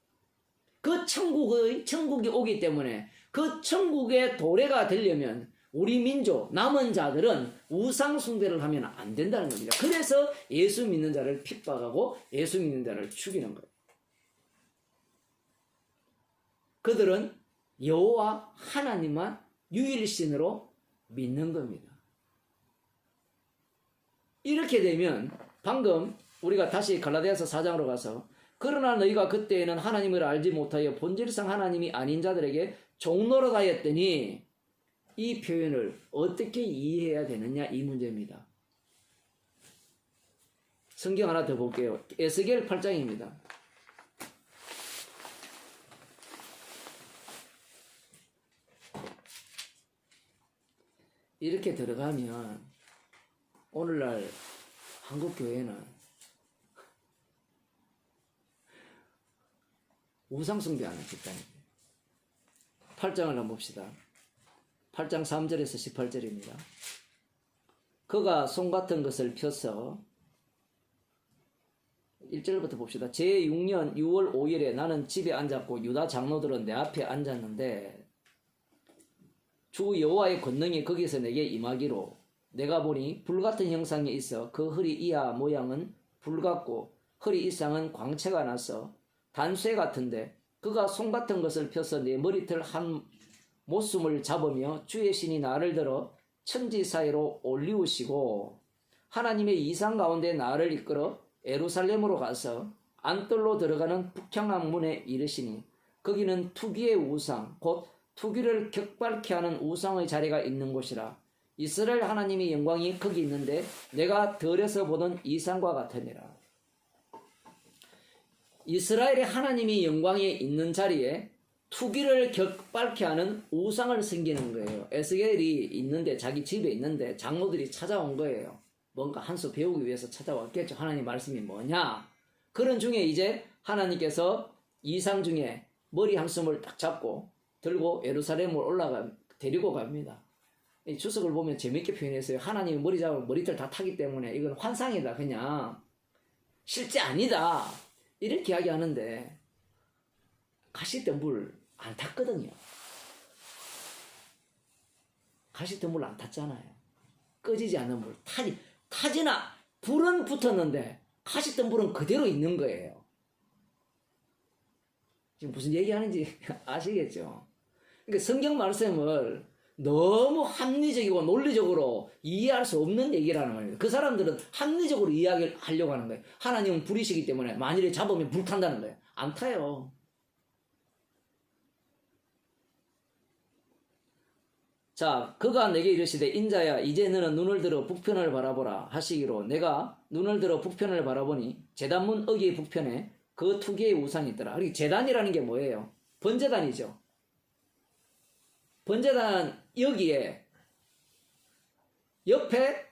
그 천국이 오기 때문에 그 천국의 도래가 되려면 우리 민족 남은 자들은 우상 숭배를 하면 안 된다는 겁니다. 그래서 예수 믿는 자를 핍박하고 예수 믿는 자를 죽이는 거예요. 그들은 여호와 하나님만 유일신으로 믿는 겁니다. 이렇게 되면 방금 우리가 다시 갈라디아서 4장으로 가서 그러나 너희가 그때에는 하나님을 알지 못하여 본질상 하나님이 아닌 자들에게 종노릇하였더니, 이 표현을 어떻게 이해해야 되느냐, 이 문제입니다. 성경 하나 더 볼게요. 에스겔 8장입니다. 이렇게 들어가면 오늘날 한국 교회는 우상숭배하는 집단입니다. 8장을 한번 봅시다. 8장 3절에서 18절입니다. 그가 송 같은 것을 펴서 1절부터 봅시다. 제6년 6월 5일에 나는 집에 앉았고 유다 장로들은 내 앞에 앉았는데 주 여호와의 권능이 거기서 내게 임하기로 내가 보니 불같은 형상이 있어 그 허리 이하 모양은 불같고 허리 이상은 광채가 나서 단쇠 같은데 그가 송 같은 것을 펴서 내 머리털 한 모숨을 잡으며 주의 신이 나를 들어 천지 사이로 올리우시고 하나님의 이상 가운데 나를 이끌어 예루살렘으로 가서 안뜰로 들어가는 북향한 문에 이르시니 거기는 투기의 우상 곧 투기를 격발케 하는 우상의 자리가 있는 곳이라. 이스라엘 하나님의 영광이 거기 있는데 내가 들에서 보던 이상과 같으니라. 이스라엘의 하나님이 영광이 있는 자리에 투기를 격발케 하는 우상을 섬기는 거예요. 에스겔이 있는데, 자기 집에 있는데 장로들이 찾아온 거예요. 뭔가 한 수 배우기 위해서 찾아왔겠죠. 하나님 말씀이 뭐냐. 그런 중에 이제 하나님께서 이상 중에 머리 한 숨을 딱 잡고 들고 예루살렘을 데리고 갑니다. 이 주석을 보면 재밌게 표현했어요. 하나님이 머리 잡으면 머리털 다 타기 때문에 이건 환상이다, 그냥 실제 아니다, 이렇게 이야기하는데 가시던 물 안 탔거든요. 가시던 물 안 탔잖아요. 꺼지지 않는 물 타지나 불은 붙었는데 가시던 불은 그대로 있는 거예요. 지금 무슨 얘기하는지 아시겠죠? 그러니까 성경 말씀을 너무 합리적이고 논리적으로 이해할 수 없는 얘기라는 거예요. 그 사람들은 합리적으로 이야기하려고 하는 거예요. 하나님은 불이시기 때문에 만일에 잡으면 불 탄다는 거예요. 안 타요. 자, 그가 내게 이르시되 인자야 이제 너는 눈을 들어 북편을 바라보라 하시기로 내가 눈을 들어 북편을 바라보니 제단문 어귀의 북편에 그 투기의 우상이 있더라. 제단이라는 게 뭐예요? 번제단이죠. 번제단 여기에 옆에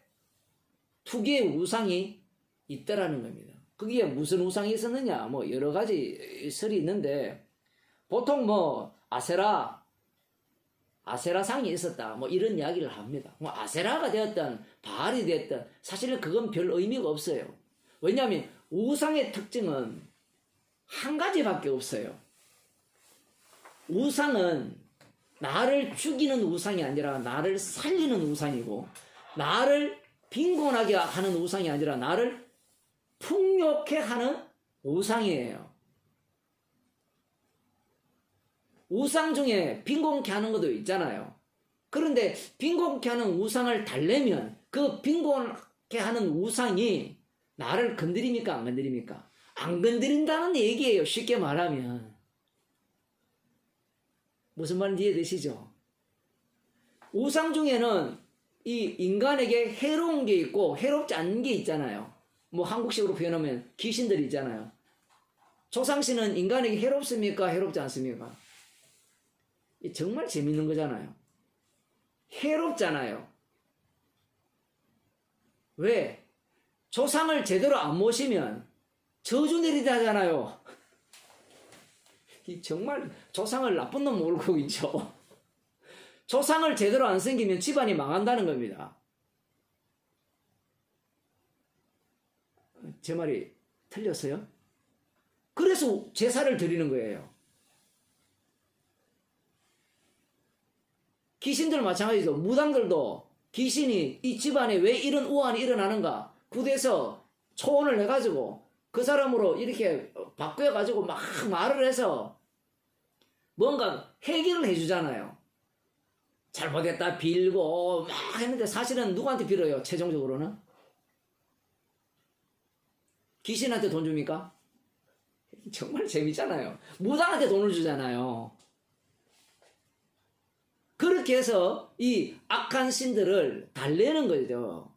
투기의 우상이 있더라는 겁니다. 거기에 무슨 우상이 있었느냐? 뭐 여러 가지 설이 있는데 보통 뭐 아세라상이 있었다, 뭐 이런 이야기를 합니다. 뭐 아세라가 되었든 바알이 되었든 사실은 그건 별 의미가 없어요. 왜냐하면 우상의 특징은 한 가지밖에 없어요. 우상은 나를 죽이는 우상이 아니라 나를 살리는 우상이고, 나를 빈곤하게 하는 우상이 아니라 나를 풍요케 하는 우상이에요. 우상 중에 빈곤케 하는 것도 있잖아요. 그런데 빈곤케 하는 우상을 달래면 그 빈곤케 하는 우상이 나를 건드립니까? 안 건드립니까? 안 건드린다는 얘기예요. 쉽게 말하면. 무슨 말인지 이해되시죠? 우상 중에는 이 인간에게 해로운 게 있고 해롭지 않은 게 있잖아요. 뭐 한국식으로 표현하면 귀신들이 있잖아요. 조상신은 인간에게 해롭습니까? 해롭지 않습니까? 정말 재밌는 거잖아요. 해롭잖아요. 왜? 조상을 제대로 안 모시면 저주 내리다잖아요. 정말 조상을 나쁜 놈 몰고 있죠. 조상을 제대로 안 섬기면 집안이 망한다는 겁니다. 제 말이 틀렸어요? 그래서 제사를 드리는 거예요. 귀신들 마찬가지죠. 무당들도 귀신이 이 집안에 왜 이런 우환이 일어나는가 구대에서 초원을 해가지고 그 사람으로 이렇게 바꿔가지고 막 말을 해서 뭔가 해결을 해주잖아요. 잘못했다 빌고 막 했는데 사실은 누구한테 빌어요? 최종적으로는? 귀신한테 돈 줍니까? 정말 재밌잖아요. 무당한테 돈을 주잖아요. 그렇게 해서 이 악한 신들을 달래는 거죠.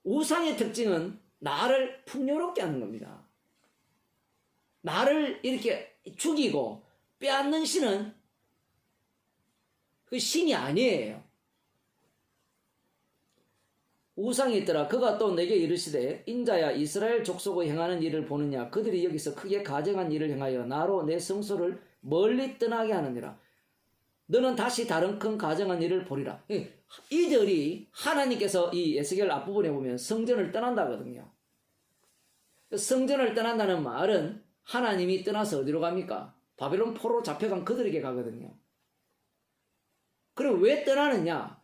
우상의 특징은 나를 풍요롭게 하는 겁니다. 나를 이렇게 죽이고 빼앗는 신은 그 신이 아니에요. 우상이 있더라. 그가 또 내게 이르시되 인자야 이스라엘 족속의 행하는 일을 보느냐. 그들이 여기서 크게 가증한 일을 행하여 나로 내 성소를 멀리 떠나게 하느니라. 너는 다시 다른 큰 가증한 일을 보리라. 이들이 하나님께서 이 에스겔 앞부분에 보면 성전을 떠난다거든요. 성전을 떠난다는 말은 하나님이 떠나서 어디로 갑니까? 바벨론 포로 잡혀간 그들에게 가거든요. 그럼 왜 떠나느냐?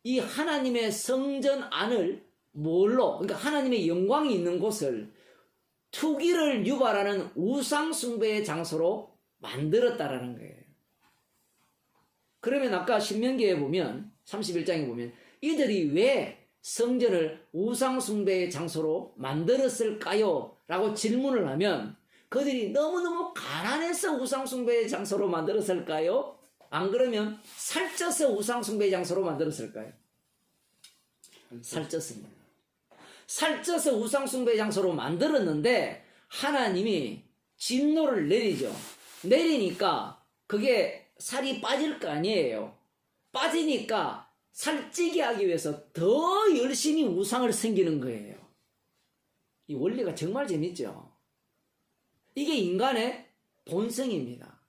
이 하나님의 성전 안을 뭘로, 그러니까 하나님의 영광이 있는 곳을 투기를 유발하는 우상숭배의 장소로 만들었다라는 거예요. 그러면 아까 신명기에 보면 31장에 보면 이들이 왜 성전을 우상숭배의 장소로 만들었을까요? 라고 질문을 하면 그들이 너무너무 가난해서 우상숭배의 장소로 만들었을까요? 안 그러면 살쪄서 우상숭배의 장소로 만들었을까요? 살쪘습니다. 살쪄서 우상숭배의 장소로 만들었는데 하나님이 진노를 내리죠. 내리니까 그게 살이 빠질 거 아니에요. 빠지니까 살찌게 하기 위해서 더 열심히 우상을 섬기는 거예요. 이 원리가 정말 재밌죠. 이게 인간의 본성입니다.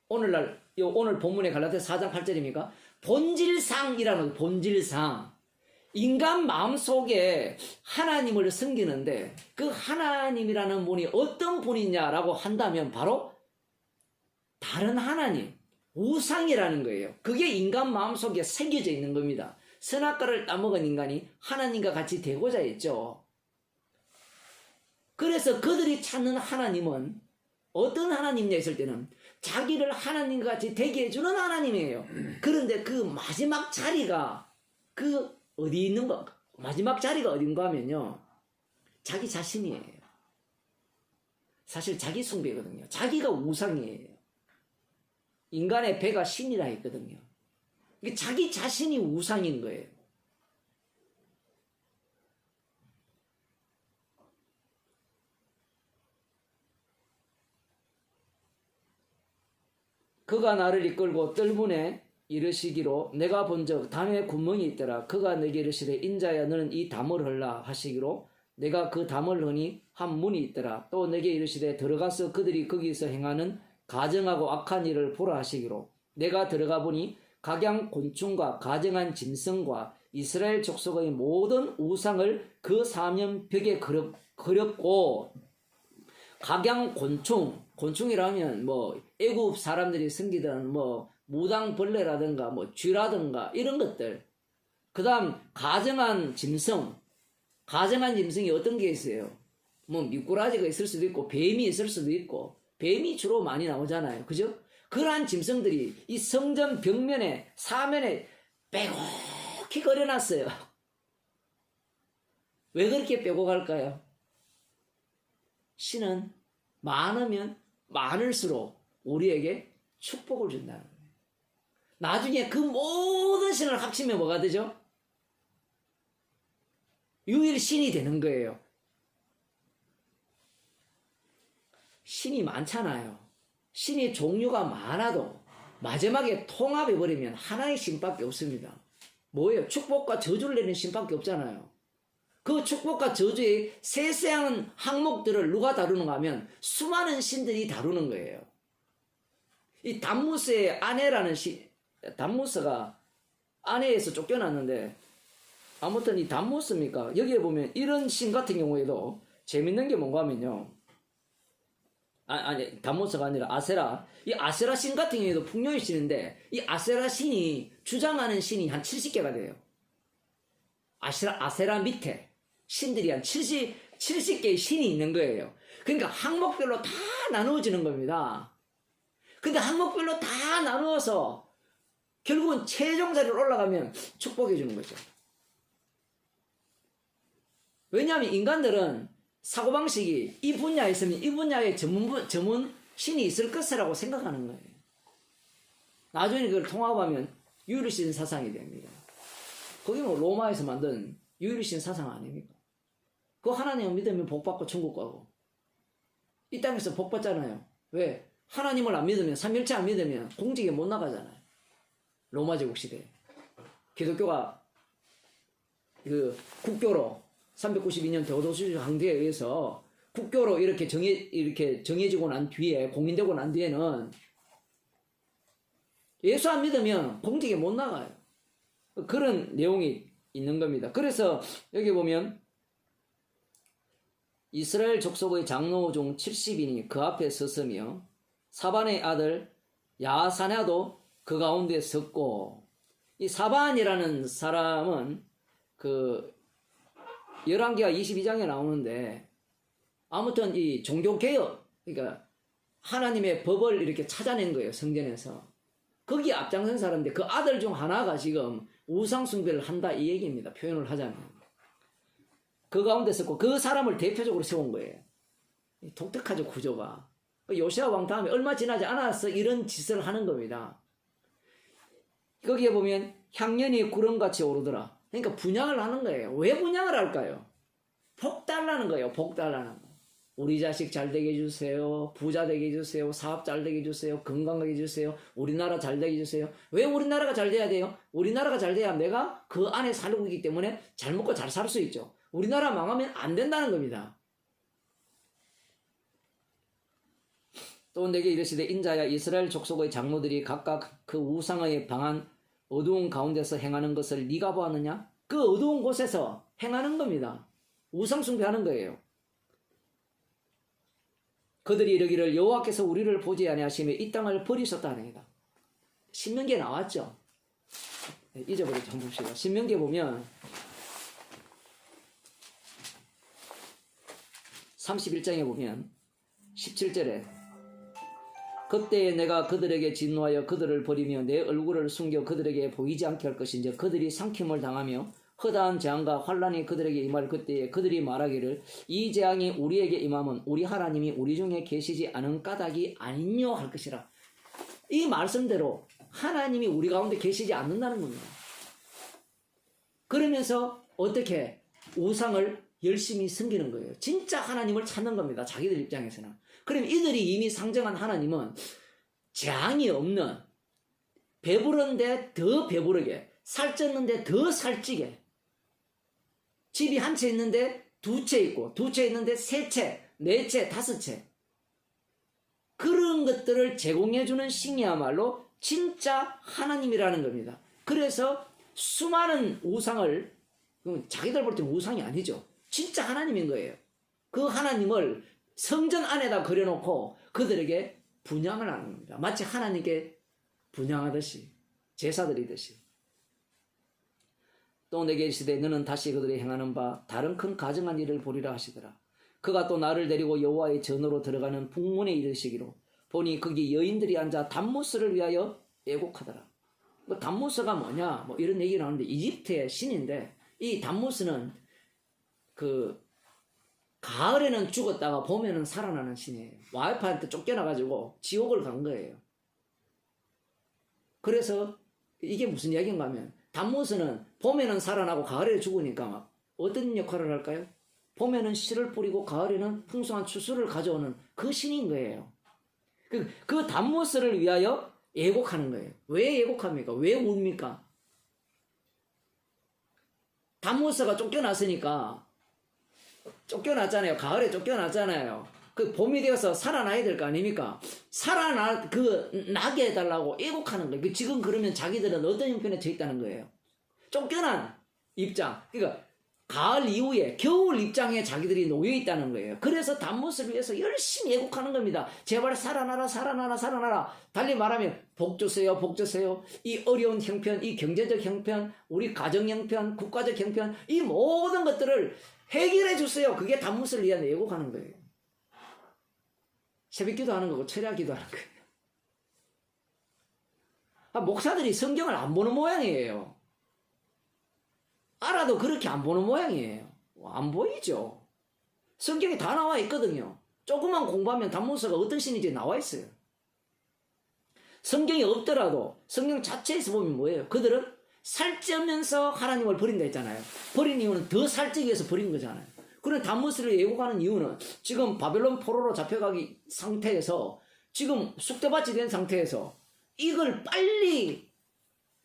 오늘 본문의 갈라디아서 4장 8절입니까? 본질상이라는 본질상. 인간 마음속에 하나님을 섬기는데 그 하나님이라는 분이 어떤 분이냐라고 한다면 바로 다른 하나님, 우상이라는 거예요. 그게 인간 마음속에 새겨져 있는 겁니다. 선악과를 따먹은 인간이 하나님과 같이 되고자 했죠. 그래서 그들이 찾는 하나님은 어떤 하나님이냐 했을 때는 자기를 하나님과 같이 되게 해주는 하나님이에요. 그런데 그 마지막 자리가 어디 있는가? 마지막 자리가 어딘가 하면요. 자기 자신이에요. 사실 자기 숭배거든요. 자기가 우상이에요. 인간의 배가 신이라 했거든요. 자기 자신이 우상인 거예요. 그가 나를 이끌고 뜰문에 이르시기로 내가 본적 담에 구멍이 있더라. 그가 내게 이르시되 인자야 너는 이 담을 헐라 하시기로 내가 그 담을 허니 한 문이 있더라. 또 내게 이르시되 들어가서 그들이 거기서 행하는 가증하고 악한 일을 보라 하시기로 내가 들어가 보니 각양 곤충과 가증한 짐승과 이스라엘 족속의 모든 우상을 그 사면벽에 그렸고 각양 곤충이라면 애굽 사람들이 섬기던 무당벌레라든가 쥐라든가 이런 것들. 그 다음 가증한 짐승이 어떤 게 있어요? 미꾸라지가 있을 수도 있고 뱀이 있을 수도 있고 뱀이 주로 많이 나오잖아요. 그죠? 그러한 짐승들이 이 성전 벽면에 사면에 빼곡히 그려놨어요. 왜 그렇게 빼곡할까요? 신은 많으면 많을수록 우리에게 축복을 준다는 거예요. 나중에 그 모든 신을 합치면 뭐가 되죠? 유일신이 되는 거예요. 신이 많잖아요. 신이 종류가 많아도 마지막에 통합해버리면 하나의 신밖에 없습니다. 뭐예요? 축복과 저주를 내는 신밖에 없잖아요. 그 축복과 저주의 세세한 항목들을 누가 다루는가 하면 수많은 신들이 다루는 거예요. 이 담무스의 아내라는 담무스가 아내에서 쫓겨났는데 아무튼 이 담무스입니까? 여기에 보면 이런 신 같은 경우에도 재밌는 게 뭔가 하면요. 아니 담무스가 아니라 아세라. 이 아세라 신 같은 경우에도 풍요의 신인데 이 아세라 신이 주장하는 신이 한 70개가 돼요. 아세라 밑에 신들이 한 70개의 신이 있는 거예요. 그러니까 항목별로 다 나누어지는 겁니다. 근데 항목별로 다 나누어서 결국은 최종 자리로 올라가면 축복해 주는 거죠. 왜냐하면 인간들은 사고방식이 이 분야에 있으면 이 분야에 전문 신이 있을 것이라고 생각하는 거예요. 나중에 그걸 통합하면 유일신 사상이 됩니다. 그게 로마에서 만든 유일신 사상 아닙니까? 그 하나님을 믿으면 복받고 천국 가고 이 땅에서 복받잖아요. 왜? 하나님을 안 믿으면 삼일체 안 믿으면 공직에 못 나가잖아요. 로마 제국 시대 기독교가 그 국교로 392년 데오도시us 황제에 의해서 국교로 이렇게 정해지고 난 뒤에 공인되고 난 뒤에는 예수 안 믿으면 공직에 못 나가요. 그런 내용이 있는 겁니다. 그래서 여기 보면 이스라엘 족속의 장로 중 70인이 그 앞에 섰으며 사반의 아들 야사냐도 그 가운데 섰고 이 사반이라는 사람은 그 열왕기하 22장에 나오는데 아무튼 이 종교개혁, 그러니까 하나님의 법을 이렇게 찾아낸 거예요, 성전에서. 거기에 앞장선 사람인데 그 아들 중 하나가 지금 우상숭배를 한다 이 얘기입니다. 표현을 하자면. 그 가운데 있었고 그 사람을 대표적으로 세운 거예요. 독특하죠, 구조가. 요시아 왕 다음에 얼마 지나지 않아서 이런 짓을 하는 겁니다. 거기에 보면 향년이 구름같이 오르더라. 그러니까 분양을 하는 거예요. 왜 분양을 할까요? 복 달라는 거예요. 복 달라는 거. 우리 자식 잘 되게 해주세요. 부자 되게 해주세요. 사업 잘 되게 해주세요. 건강하게 해주세요. 우리나라 잘 되게 해주세요. 왜 우리나라가 잘 돼야 돼요? 우리나라가 잘 돼야 내가 그 안에 살고 있기 때문에 잘 먹고 잘 살 수 있죠. 우리나라 망하면 안 된다는 겁니다. 또 내게 이르시되 인자야 이스라엘 족속의 장로들이 각각 그 우상의 방한 어두운 가운데서 행하는 것을 네가 보았느냐? 그 어두운 곳에서 행하는 겁니다. 우상 숭배하는 거예요. 그들이 이르기를 여호와께서 우리를 보지 아니하시며 이 땅을 버리셨다 하니이다. 신명기에 나왔죠. 잊어버리지 한번 봅시다. 신명기에 보면 31장에 보면 17절에 그때에 내가 그들에게 진노하여 그들을 버리며 내 얼굴을 숨겨 그들에게 보이지 않게 할 것인지 그들이 상킴을 당하며 허다한 재앙과 환란이 그들에게 임할 그때에 그들이 말하기를 이 재앙이 우리에게 임하면 우리 하나님이 우리 중에 계시지 않은 까닭이 아니뇨 할 것이라. 이 말씀대로 하나님이 우리 가운데 계시지 않는다는 겁니다. 그러면서 어떻게 우상을 열심히 섬기는 거예요. 진짜 하나님을 찾는 겁니다. 자기들 입장에서는. 그럼 이들이 이미 상정한 하나님은 재앙이 없는, 배부른데 더 배부르게, 살쪘는데 더 살찌게, 집이 한 채 있는데 두 채 있고, 두 채 있는데 세 채, 네 채, 다섯 채. 그런 것들을 제공해주는 신이야말로 진짜 하나님이라는 겁니다. 그래서 수많은 우상을, 자기들 볼 때 우상이 아니죠. 진짜 하나님인 거예요. 그 하나님을 성전 안에다 그려놓고 그들에게 분양을 하는 겁니다. 마치 하나님께 분양하듯이, 제사드리듯이. 또 내게 이르시되 너는 다시 그들이 행하는 바 다른 큰 가증한 일을 보리라 하시더라. 그가 또 나를 데리고 여호와의 전으로 들어가는 북문에 이르시기로 보니 거기 여인들이 앉아 담무스를 위하여 애곡하더라. 뭐 담무스가 뭐냐 뭐 이런 얘기를 하는데 이집트의 신인데 이 담무스는 그 가을에는 죽었다가 봄에는 살아나는 신이에요. 와이프한테 쫓겨나가지고 지옥을 간 거예요. 그래서 이게 무슨 이야기인가 하면 담무스는 봄에는 살아나고 가을에 죽으니까 막 어떤 역할을 할까요? 봄에는 씨를 뿌리고 가을에는 풍성한 추수를 가져오는 그 신인 거예요. 그 담무스를 위하여 애곡하는 거예요. 왜 애곡합니까? 왜 웁니까? 담무스가 쫓겨났으니까 쫓겨났잖아요. 가을에 쫓겨났잖아요. 그 봄이 되어서 살아나야 될 거 아닙니까? 나게 해달라고 애곡하는 거예요. 지금 그러면 자기들은 어떤 형편에 처해 있다는 거예요? 쫓겨난 입장. 그러니까 가을 이후에 겨울 입장에 자기들이 놓여 있다는 거예요. 그래서 담무스를 위해서 열심히 애곡하는 겁니다. 제발 살아나라, 살아나라, 살아나라. 달리 말하면 복 주세요, 복 주세요. 이 어려운 형편, 이 경제적 형편, 우리 가정 형편, 국가적 형편, 이 모든 것들을 해결해 주세요. 그게 담무스를 위한 애곡하는 거예요. 새벽기도 하는 거고 철야기도 하는 거예요. 목사들이 성경을 안 보는 모양이에요. 알아도 그렇게 안 보는 모양이에요. 안 보이죠. 성경에 다 나와 있거든요. 조금만 공부하면 담무스가 어떤 신인지 나와 있어요. 성경이 없더라도 성경 자체에서 보면 뭐예요? 그들은 살찌면서 하나님을 버린다 했잖아요. 버린 이유는 더 살찌기 위해서 버린 거잖아요. 그런 담무스를 예고하는 이유는 지금 바벨론 포로로 잡혀가기 상태에서 지금 쑥대밭이 된 상태에서 이걸 빨리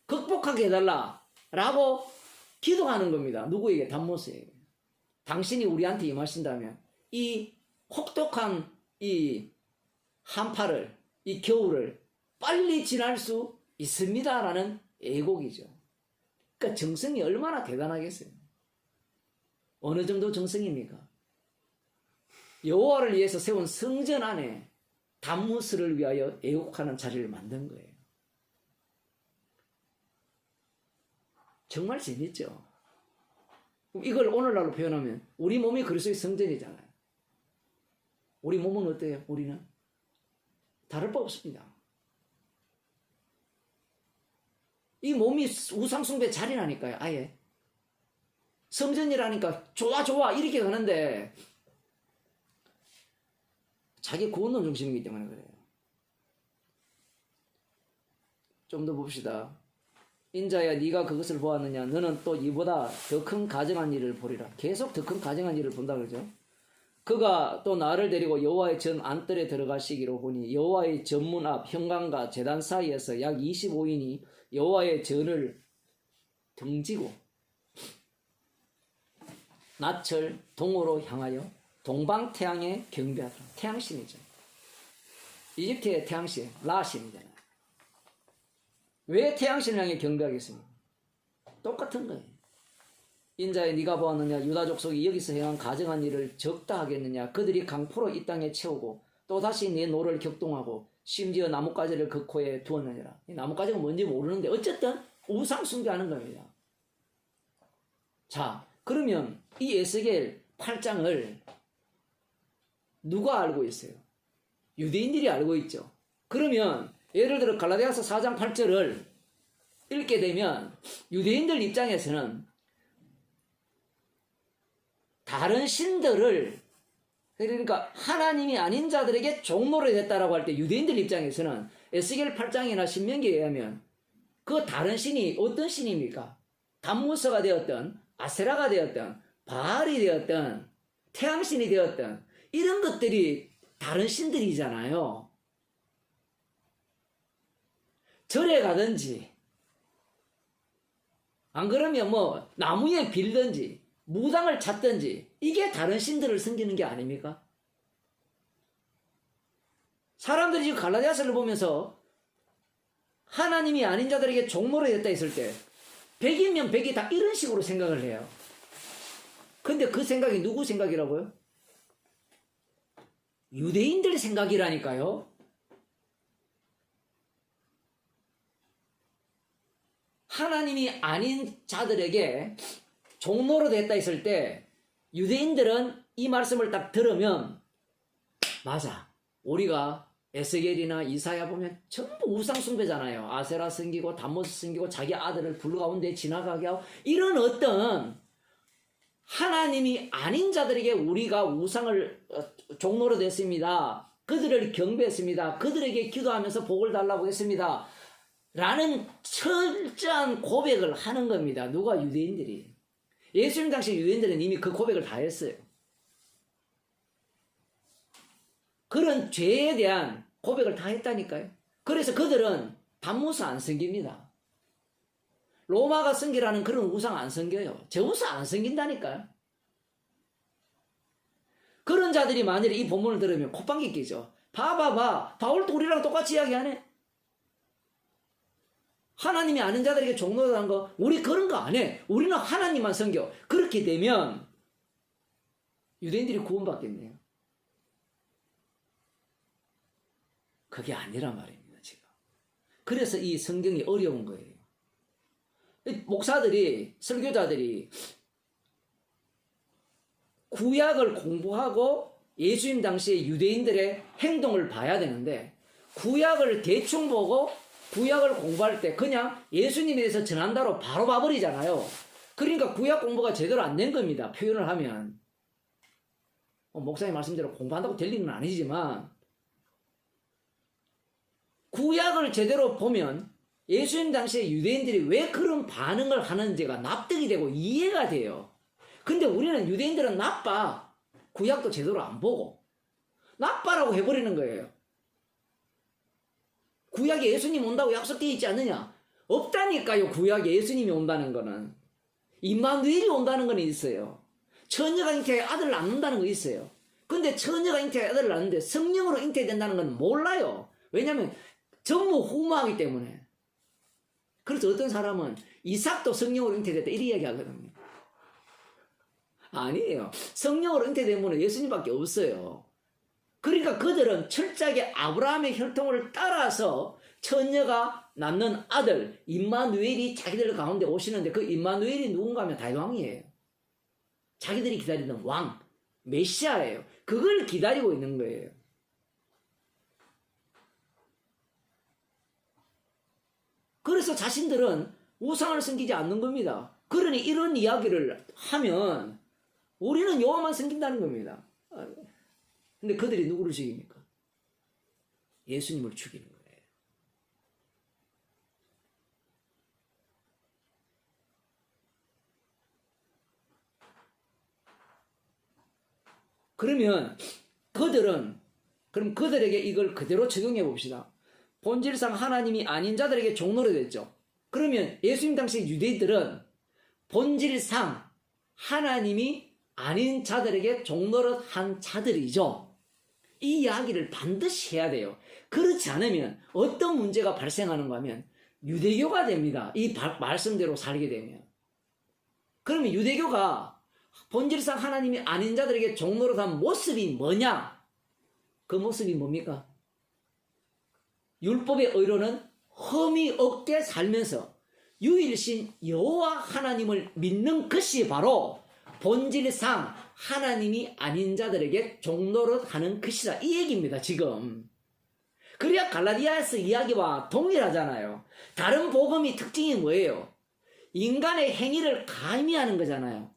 극복하게 해달라라고 기도하는 겁니다. 누구에게? 담무스에게. 당신이 우리한테 임하신다면 이 혹독한 이 한파를, 이 겨울을 빨리 지날 수 있습니다라는 애곡이죠. 그러니까 정성이 얼마나 대단하겠어요. 어느 정도 정성입니까? 여호와를 위해서 세운 성전 안에 담무스를 위하여 애곡하는 자리를 만든 거예요. 정말 재밌죠? 이걸 오늘날로 표현하면 우리 몸이 그리스도의 성전이잖아요. 우리 몸은 어때요? 우리는 다를 바 없습니다. 이 몸이 우상숭배 자리라니까요. 아예 성전이라니까 좋아 좋아 이렇게 가는데 자기 구원론 중심이기 때문에 그래요. 좀 더 봅시다. 인자야 네가 그것을 보았느냐? 너는 또 이보다 더 큰 가증한 일을 보리라. 계속 더 큰 가증한 일을 본다 그러죠. 그가 또 나를 데리고 여호와의 전 안뜰에 들어가시기로 보니 여호와의 전문 앞 현관과 제단 사이에서 약 25인이 여호와의 전을 등지고 낮철 동으로 향하여 동방태양에 경배하더라. 태양신이죠. 이집트의 태양신 라신이잖아요. 왜 태양신을 향해 경배하겠습니까? 똑같은 거예요. 인자에 네가 보았느냐? 유다 족속이 여기서 행한 가증한 일을 적다 하겠느냐? 그들이 강포로 이 땅에 채우고 또다시 내 노를 격동하고 심지어 나뭇가지를 그 코에 두었느니라. 이 나뭇가지가 뭔지 모르는데 어쨌든 우상 숭배하는 겁니다. 자, 그러면 이 에스겔 8장을 누가 알고 있어요? 유대인들이 알고 있죠. 그러면 예를 들어 갈라디아서 4장 8절을 읽게 되면 유대인들 입장에서는 다른 신들을 그러니까 하나님이 아닌 자들에게 종노릇 했다라고 할 때 유대인들 입장에서는 에스겔 8장이나 신명기에 의하면 그 다른 신이 어떤 신입니까? 담무서가 되었던 아세라가 되었던 바알이 되었던 태양신이 되었던 이런 것들이 다른 신들이잖아요. 절에 가든지 안 그러면 뭐 나무에 빌든지 무당을 찾든지 이게 다른 신들을 섬기는 게 아닙니까? 사람들이 지금 갈라디아서를 보면서 하나님이 아닌 자들에게 종노릇 했다 했을 때 100이면 100이 다 이런 식으로 생각을 해요. 근데 그 생각이 누구 생각이라고요? 유대인들 생각이라니까요. 하나님이 아닌 자들에게 종노릇 했다 했을 때 유대인들은 이 말씀을 딱 들으면 맞아. 우리가 에스겔이나 이사야 보면 전부 우상 숭배잖아요. 아세라 섬기고 담모스 섬기고 자기 아들을 불 가운데 지나가게 하고 이런 어떤 하나님이 아닌 자들에게 우리가 우상을 종노릇 했습니다. 그들을 경배했습니다. 그들에게 기도하면서 복을 달라고 했습니다. 라는 철저한 고백을 하는 겁니다. 누가? 유대인들이. 예수님 당시 유대인들은 이미 그 고백을 다 했어요. 그런 죄에 대한 고백을 다 했다니까요. 그래서 그들은 담무스 안 섬깁니다. 로마가 섬기라는 그런 우상 안 섬겨요. 제우스 안 섬긴다니까요. 그런 자들이 만일에 이 본문을 들으면 콧방귀 끼죠. 봐봐봐. 바울도 우리랑 똑같이 이야기하네. 하나님이 아는 자들에게 종노릇한 거 우리 그런 거 안 해. 우리는 하나님만 섬겨. 그렇게 되면 유대인들이 구원받겠네요. 그게 아니란 말입니다. 지금. 그래서 이 성경이 어려운 거예요. 목사들이 설교자들이 구약을 공부하고 예수님 당시에 유대인들의 행동을 봐야 되는데 구약을 대충 보고 구약을 공부할 때 그냥 예수님에 대해서 전한다로 바로 봐버리잖아요. 그러니까 구약 공부가 제대로 안 된 겁니다. 표현을 하면. 목사님 말씀대로 공부한다고 될 일은 아니지만 구약을 제대로 보면 예수님 당시에 유대인들이 왜 그런 반응을 하는지가 납득이 되고 이해가 돼요. 근데 우리는 유대인들은 나빠. 구약도 제대로 안 보고 나빠라고 해버리는 거예요. 구약에 예수님 온다고 약속되어 있지 않느냐? 없다니까요. 구약에 예수님이 온다는 거는. 임마누엘이 온다는 건 있어요. 처녀가 잉태해 아들을 낳는다는 거 있어요. 근데 처녀가 잉태해 아들을 낳는데 성령으로 잉태된다는 건 몰라요. 왜냐하면 전무후무하기 때문에. 그래서 어떤 사람은 이삭도 성령으로 잉태됐다 이렇게 이야기하거든요. 아니에요. 성령으로 잉태된 분은 예수님밖에 없어요. 그러니까 그들은 철저하게 아브라함의 혈통을 따라서 처녀가 낳는 아들 임마누엘이 자기들 가운데 오시는데 그 임마누엘이 누군가 하면 다윗왕이에요. 자기들이 기다리던 왕. 메시아예요. 그걸 기다리고 있는 거예요. 그래서 자신들은 우상을 섬기지 않는 겁니다. 그러니 이런 이야기를 하면 우리는 여호와만 섬긴다는 겁니다. 근데 그들이 누구를 죽입니까? 예수님을 죽이는 거예요. 그러면 그럼 그들에게 이걸 그대로 적용해 봅시다. 본질상 하나님이 아닌 자들에게 종로로 됐죠. 그러면 예수님 당시 유대인들은 본질상 하나님이 아닌 자들에게 종로를 한 자들이죠. 이 이야기를 반드시 해야 돼요. 그렇지 않으면 어떤 문제가 발생하는가 하면 유대교가 됩니다. 이 말씀대로 살게 되면. 그러면 유대교가 본질상 하나님이 아닌 자들에게 종로로 한 모습이 뭐냐? 그 모습이 뭡니까? 율법의 의로는 흠이 없게 살면서 유일신 여호와 하나님을 믿는 것이 바로 본질상 하나님이 아닌 자들에게 종노릇 하는 것이다. 이 얘기입니다, 지금. 그래야 갈라디아서 이야기와 동일하잖아요. 다른 복음의 특징이 뭐예요? 인간의 행위를 가미하는 거잖아요.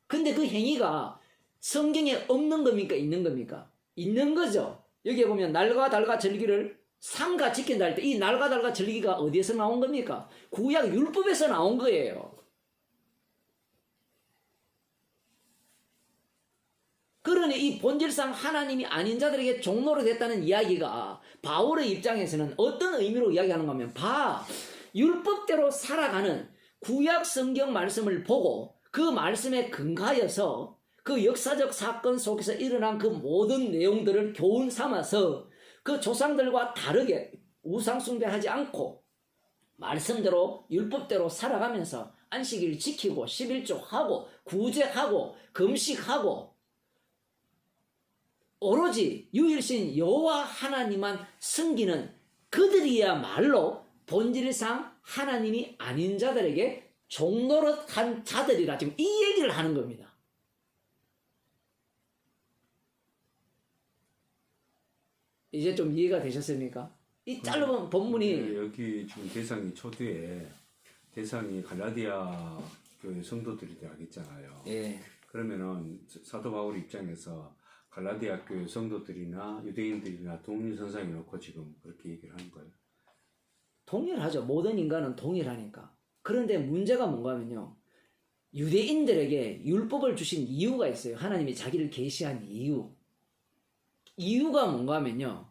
근데 그 행위가 성경에 없는 겁니까? 있는 겁니까? 있는 거죠. 여기에 보면 날과 달과 절기를 삼가 지킨다 할 때 이 날과 달과 절기가 어디에서 나온 겁니까? 구약 율법에서 나온 거예요. 그러니 이 본질상 하나님이 아닌 자들에게 종로로 됐다는 이야기가 바울의 입장에서는 어떤 의미로 이야기하는가 하면 율법대로 살아가는 구약 성경 말씀을 보고 그 말씀에 근거하여서 그 역사적 사건 속에서 일어난 그 모든 내용들을 교훈 삼아서 그 조상들과 다르게 우상 숭배하지 않고 말씀대로 율법대로 살아가면서 안식일 지키고 11조 하고 구제하고 금식하고 오로지 유일신 여호와 하나님만 섬기는 그들이야말로 본질상 하나님이 아닌 자들에게 종노릇한 자들이라 지금 이 얘기를 하는 겁니다. 이제 좀 이해가 되셨습니까? 이 짧은 본문이 여기 지금 대상이 초두에 대상이 갈라디아 교회 성도들이 되겠잖아요. 예. 그러면은 사도 바울 입장에서 갈라디아 교회 성도들이나 유대인들이나 동일선상에 놓고 지금 그렇게 얘기를 하는 거예요. 동일하죠. 모든 인간은 동일하니까. 그런데 문제가 뭔가 하면요. 유대인들에게 율법을 주신 이유가 있어요. 하나님이 자기를 계시한 이유. 이유가 뭔가 하면요.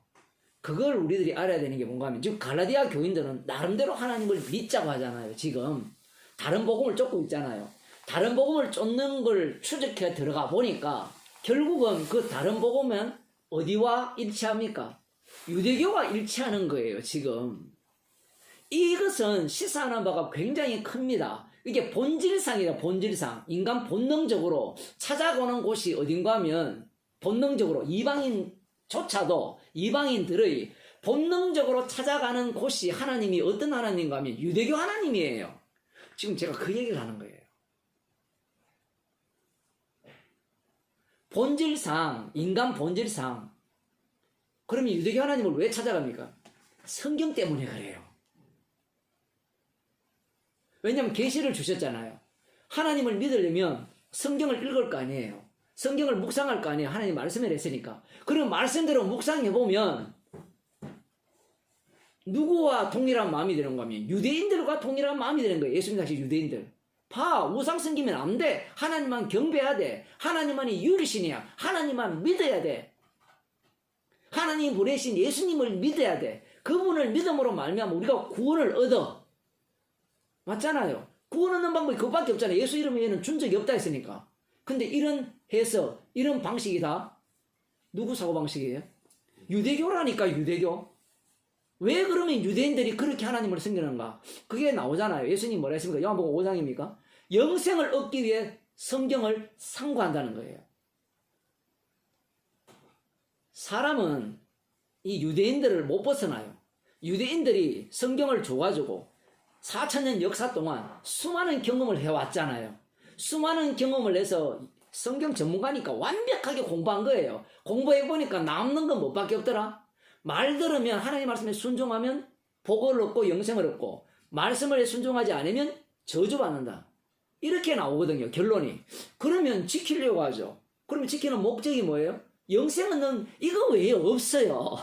그걸 우리들이 알아야 되는 게 뭔가 하면 지금 갈라디아 교인들은 나름대로 하나님을 믿자고 하잖아요. 지금 다른 복음을 쫓고 있잖아요. 다른 복음을 쫓는 걸 추적해 들어가 보니까 결국은 그 다른 복음은 어디와 일치합니까? 유대교와 일치하는 거예요. 지금 이것은 시사하는 바가 굉장히 큽니다. 이게 본질상이다. 본질상 인간 본능적으로 찾아가는 곳이 어딘가 하면 본능적으로 이방인조차도 이방인들의 본능적으로 찾아가는 곳이 하나님이 어떤 하나님인가 하면 유대교 하나님이에요. 지금 제가 그 얘기를 하는 거예요. 본질상 인간 본질상 그러면 유대교 하나님을 왜 찾아갑니까? 성경 때문에 그래요. 왜냐하면 계시를 주셨잖아요. 하나님을 믿으려면 성경을 읽을 거 아니에요. 성경을 묵상할 거 아니에요. 하나님 말씀을 했으니까. 그럼 말씀대로 묵상해보면 누구와 동일한 마음이 되는 거면 유대인들과 동일한 마음이 되는 거예요. 예수님 다시 유대인들. 우상 섬기면 안 돼. 하나님만 경배해야 돼. 하나님만이 유일신이야. 하나님만 믿어야 돼. 하나님 보내신 예수님을 믿어야 돼. 그분을 믿음으로 말미암아 우리가 구원을 얻어. 맞잖아요. 구원 얻는 방법이 그것밖에 없잖아요. 예수 이름 외에는 준 적이 없다 했으니까. 근데 이런 해석, 이런 방식이 다 누구 사고방식이에요? 유대교라니까. 유대교. 왜 그러면 유대인들이 그렇게 하나님을 섬기는가? 그게 나오잖아요. 예수님 뭐라 했습니까? 요한복음 5장입니까? 영생을 얻기 위해 성경을 상고한다는 거예요. 사람은 이 유대인들을 못 벗어나요. 유대인들이 성경을 줘가지고 4000년 역사 동안 수많은 경험을 해왔잖아요. 수많은 경험을 해서 성경 전문가니까 완벽하게 공부한 거예요. 공부해보니까 남는 건 뭐밖에 없더라. 말 들으면 하나님 말씀에 순종하면 복을 얻고 영생을 얻고 말씀을 순종하지 않으면 저주받는다. 이렇게 나오거든요. 결론이. 그러면 지키려고 하죠. 그러면 지키는 목적이 뭐예요? 영생은 이거 외에 없어요.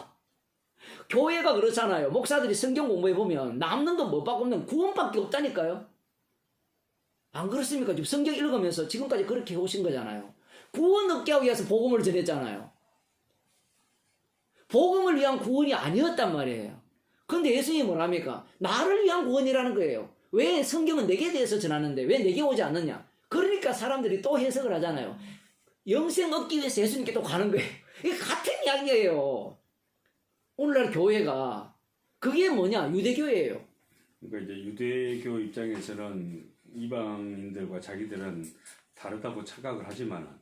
교회가 그렇잖아요. 목사들이 성경 공부해보면 남는 건 뭐밖에 없는 구원밖에 없다니까요. 안 그렇습니까? 지금 성경 읽으면서 지금까지 그렇게 오신 거잖아요. 구원 얻게 하기 위해서 복음을 전했잖아요. 복음을 위한 구원이 아니었단 말이에요. 근데 예수님이 뭐랍니까? 나를 위한 구원이라는 거예요. 왜 성경은 내게 대해서 전하는데 왜 내게 오지 않느냐? 그러니까 사람들이 또 해석을 하잖아요. 영생 얻기 위해서 예수님께 또 가는 거예요. 이게 같은 이야기예요. 오늘날 교회가 그게 뭐냐? 유대교회예요. 그러니까 이제 유대교 입장에서는 이방인들과 자기들은 다르다고 착각을 하지만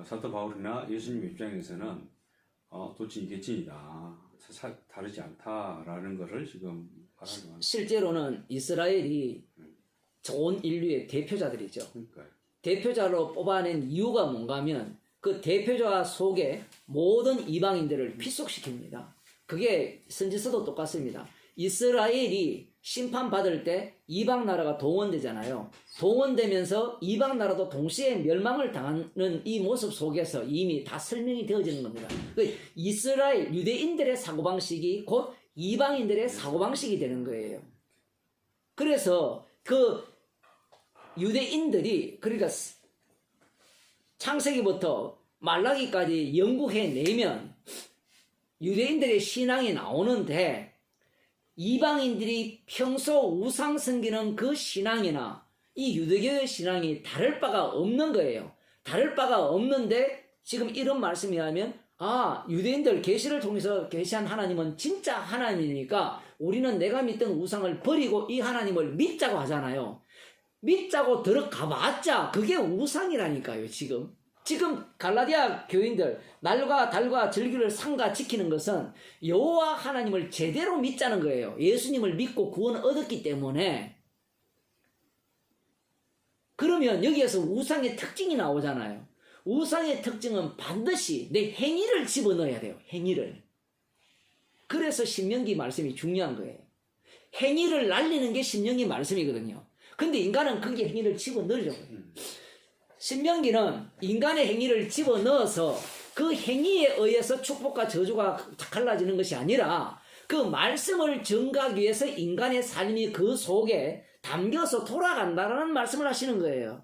사도 바울이나 예수님 입장에서는 도찐개찐이다. 다르지 않다라는 것을 지금 말하는 거예요. 실제로는 이스라엘이 좋은 인류의 대표자들이죠. 그러니까요. 대표자로 뽑아낸 이유가 뭔가 하면 그 대표자 속에 모든 이방인들을 피속시킵니다. 그게 선지서도 똑같습니다. 이스라엘이 심판받을 때 이방 나라가 동원되잖아요. 동원되면서 이방 나라도 동시에 멸망을 당하는 이 모습 속에서 이미 다 설명이 되어지는 겁니다. 이스라엘 유대인들의 사고방식이 곧 이방인들의 사고방식이 되는 거예요. 그래서 그 유대인들이 그러니까 창세기부터 말라기까지 연구해내면 유대인들의 신앙이 나오는데 이방인들이 평소 우상 섬기는 그 신앙이나 이 유대교의 신앙이 다를 바가 없는 거예요. 다를 바가 없는데 지금 이런 말씀이 하면 유대인들 계시를 통해서 계시한 하나님은 진짜 하나님이니까 우리는 내가 믿던 우상을 버리고 이 하나님을 믿자고 하잖아요. 믿자고 들어가 봤자 그게 우상이라니까요. 지금 갈라디아 교인들 날과 달과 절기를 삼가 지키는 것은 여호와 하나님을 제대로 믿자는 거예요. 예수님을 믿고 구원을 얻었기 때문에. 그러면 여기에서 우상의 특징이 나오잖아요. 우상의 특징은 반드시 내 행위를 집어넣어야 돼요. 행위를. 그래서 신명기 말씀이 중요한 거예요. 행위를 날리는 게 신명기 말씀이거든요. 근데 인간은 거기에 행위를 집어넣으려고 해요. 신명기는 인간의 행위를 집어넣어서 그 행위에 의해서 축복과 저주가 갈라지는 것이 아니라 그 말씀을 전가하기 위해서 인간의 삶이 그 속에 담겨서 돌아간다라는 말씀을 하시는 거예요.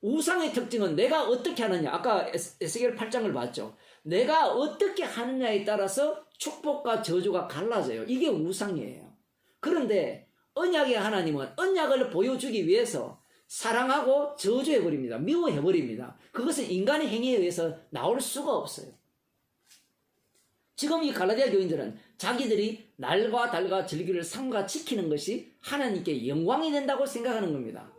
우상의 특징은 내가 어떻게 하느냐. 아까 에스겔 8장을 봤죠. 내가 어떻게 하느냐에 따라서 축복과 저주가 갈라져요. 이게 우상이에요. 그런데 언약의 하나님은 언약을 보여주기 위해서 사랑하고 저주해버립니다. 미워해버립니다. 그것은 인간의 행위에 의해서 나올 수가 없어요. 지금 이 갈라디아 교인들은 자기들이 날과 달과 절기를 삼가 지키는 것이 하나님께 영광이 된다고 생각하는 겁니다.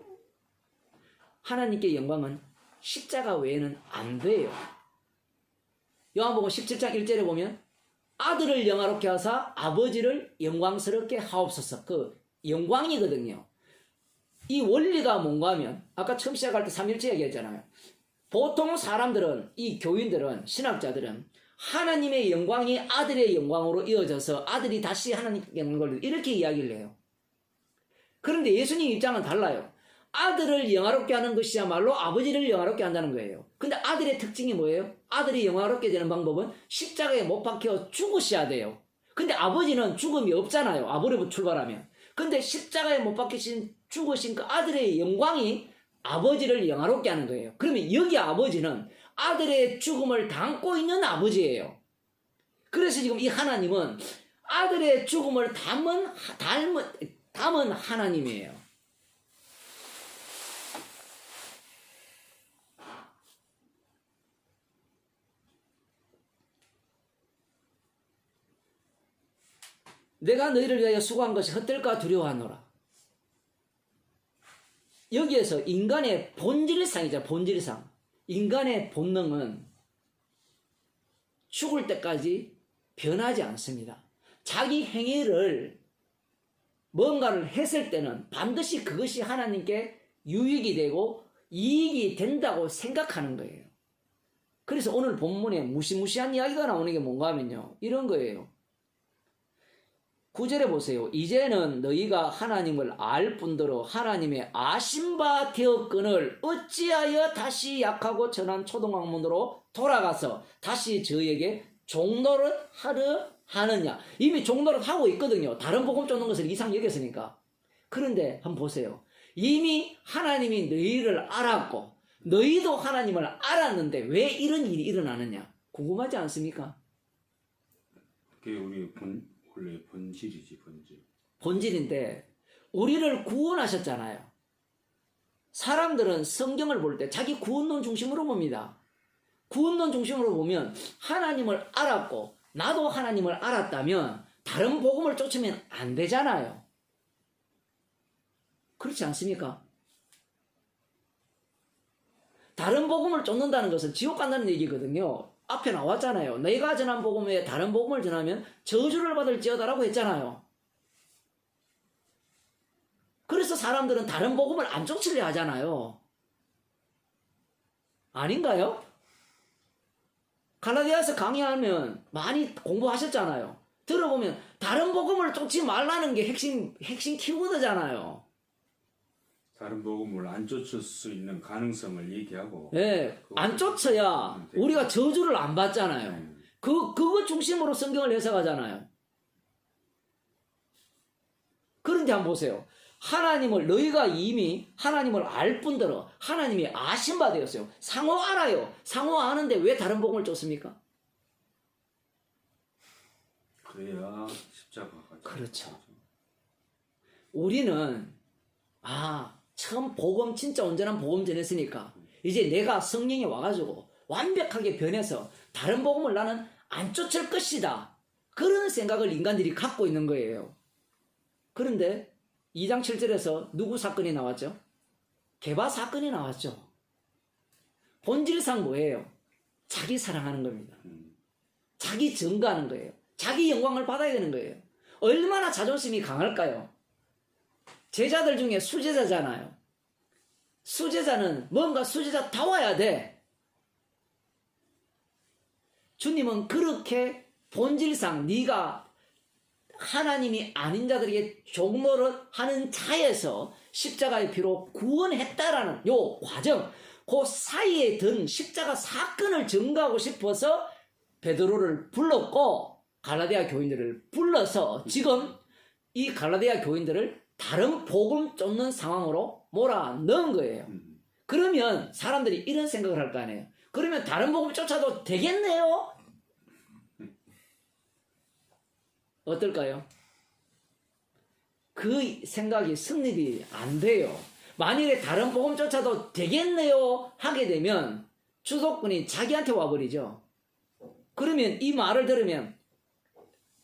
하나님께 영광은 십자가 외에는 안 돼요. 요한복음 17장 1절에 보면 아들을 영화롭게 하사 아버지를 영광스럽게 하옵소서. 그 영광이거든요. 이 원리가 뭔가 하면 아까 처음 시작할 때 3일째 얘기했잖아요. 보통 사람들은 이 교인들은 신학자들은 하나님의 영광이 아들의 영광으로 이어져서 아들이 다시 하나님께 영광을 이렇게 이야기를 해요. 그런데 예수님 입장은 달라요. 아들을 영화롭게 하는 것이야말로 아버지를 영화롭게 한다는 거예요. 근데 아들의 특징이 뭐예요? 아들이 영화롭게 되는 방법은 십자가에 못 박혀 죽으셔야 돼요. 근데 아버지는 죽음이 없잖아요. 아버지부터 출발하면. 근데 십자가에 못 박히신 죽으신 그 아들의 영광이 아버지를 영화롭게 하는 거예요. 그러면 여기 아버지는 아들의 죽음을 담고 있는 아버지예요. 그래서 지금 이 하나님은 아들의 죽음을 담은 하나님이에요. 내가 너희를 위하여 수고한 것이 헛될까 두려워하노라. 여기에서 인간의 본질상이죠. 본질상. 인간의 본능은 죽을 때까지 변하지 않습니다. 자기 행위를 뭔가를 했을 때는 반드시 그것이 하나님께 유익이 되고 이익이 된다고 생각하는 거예요. 그래서 오늘 본문에 무시무시한 이야기가 나오는 게 뭔가 하면요. 이런 거예요. 9절에 보세요. 이제는 너희가 하나님을 알 뿐더러 하나님의 아신 바 되었거늘 어찌하여 다시 약하고 천한 초등학문으로 돌아가서 다시 저에게 종노릇 하려 하느냐. 이미 종노릇 하고 있거든요. 다른 복음 쫓는 것을 이상 여겼으니까. 그런데 한번 보세요. 이미 하나님이 너희를 알았고 너희도 하나님을 알았는데 왜 이런 일이 일어나느냐. 궁금하지 않습니까? 그게 우리 원래 본질이지, 본질. 본질인데 우리를 구원하셨잖아요. 사람들은 성경을 볼 때 자기 구원론 중심으로 봅니다. 구원론 중심으로 보면 하나님을 알았고 나도 하나님을 알았다면 다른 복음을 쫓으면 안 되잖아요. 그렇지 않습니까? 다른 복음을 쫓는다는 것은 지옥 간다는 얘기거든요. 앞에 나왔잖아요. 내가 전한 복음 외에 다른 복음을 전하면 저주를 받을지어다라고 했잖아요. 그래서 사람들은 다른 복음을 안 쫓으려 하잖아요. 아닌가요? 갈라디아서 강의하면 많이 공부하셨잖아요. 들어보면 다른 복음을 쫓지 말라는 게 핵심 키워드잖아요. 다른 복음을 안 쫓을 수 있는 가능성을 얘기하고. 네, 안 쫓아야 우리가 저주를 안 받잖아요. 그거 중심으로 성경을 해석하잖아요. 그런데 한번 보세요. 하나님을 너희가 이미 하나님을 알 뿐더러 하나님이 아신 바 되었어요. 상호 알아요. 상호 아는데 왜 다른 복음을 쫓습니까? 그래야 십자가가. 그렇죠. 우리는 처음 복음 진짜 온전한 복음 전했으니까 이제 내가 성령이 와가지고 완벽하게 변해서 다른 복음을 나는 안 쫓을 것이다. 그런 생각을 인간들이 갖고 있는 거예요. 그런데 2장 7절에서 누구 사건이 나왔죠? 게바 사건이 나왔죠. 본질상 뭐예요? 자기 사랑하는 겁니다. 자기 증거하는 거예요. 자기 영광을 받아야 되는 거예요. 얼마나 자존심이 강할까요? 제자들 중에 수제자잖아요. 수제자는 뭔가 수제자다워야 돼. 주님은 그렇게 본질상 네가 하나님이 아닌 자들에게 종노릇 하는 자에서 십자가의 피로 구원했다라는 요 과정, 그 사이에 든 십자가 사건을 증거하고 싶어서 베드로를 불렀고 갈라디아 교인들을 불러서 지금 이 갈라디아 교인들을 다른 복음 쫓는 상황으로 몰아넣은 거예요. 그러면 사람들이 이런 생각을 할 거 아니에요. 그러면 다른 복음 쫓아도 되겠네요? 어떨까요? 그 생각이 성립이 안 돼요. 만일에 다른 복음 쫓아도 되겠네요 하게 되면 주도권이 자기한테 와버리죠. 그러면 이 말을 들으면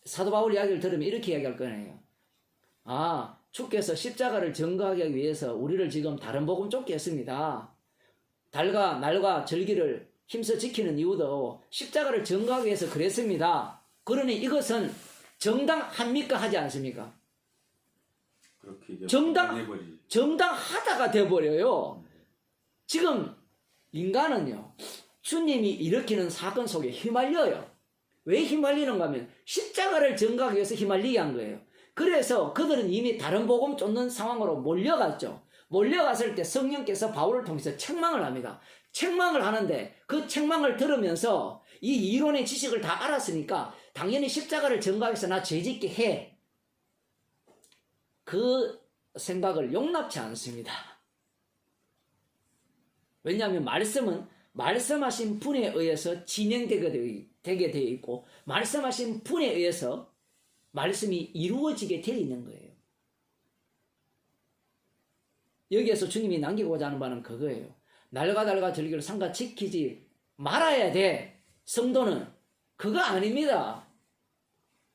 사도 바울 이야기를 들으면 이렇게 이야기할 거예요. 주께서 십자가를 증거하기 위해서 우리를 지금 다른 복음 쫓게 했습니다. 달과 날과 절기를 힘써 지키는 이유도 십자가를 증거하기 위해서 그랬습니다. 그러니 이것은 정당합니까? 하지 않습니까? 그렇게 정당하다가 돼버려요. 지금 인간은요, 주님이 일으키는 사건 속에 휘말려요. 왜 휘말리는가 하면 십자가를 증거하기 위해서 휘말리게 한 거예요. 그래서 그들은 이미 다른 복음 쫓는 상황으로 몰려갔죠. 몰려갔을 때 성령께서 바울을 통해서 책망을 합니다. 책망을 하는데 그 책망을 들으면서 이 이론의 지식을 다 알았으니까 당연히 십자가를 증거하기 위해서 나 죄짓게 해. 그 생각을 용납치 않습니다. 왜냐하면 말씀은 말씀하신 분에 의해서 진행되게 되어 있고 말씀하신 분에 의해서 말씀이 이루어지게 되어 있는 거예요. 여기에서 주님이 남기고자 하는 바는 그거예요. 날과 달과 절기를 삼가 지키지 말아야 돼. 성도는 그거 아닙니다.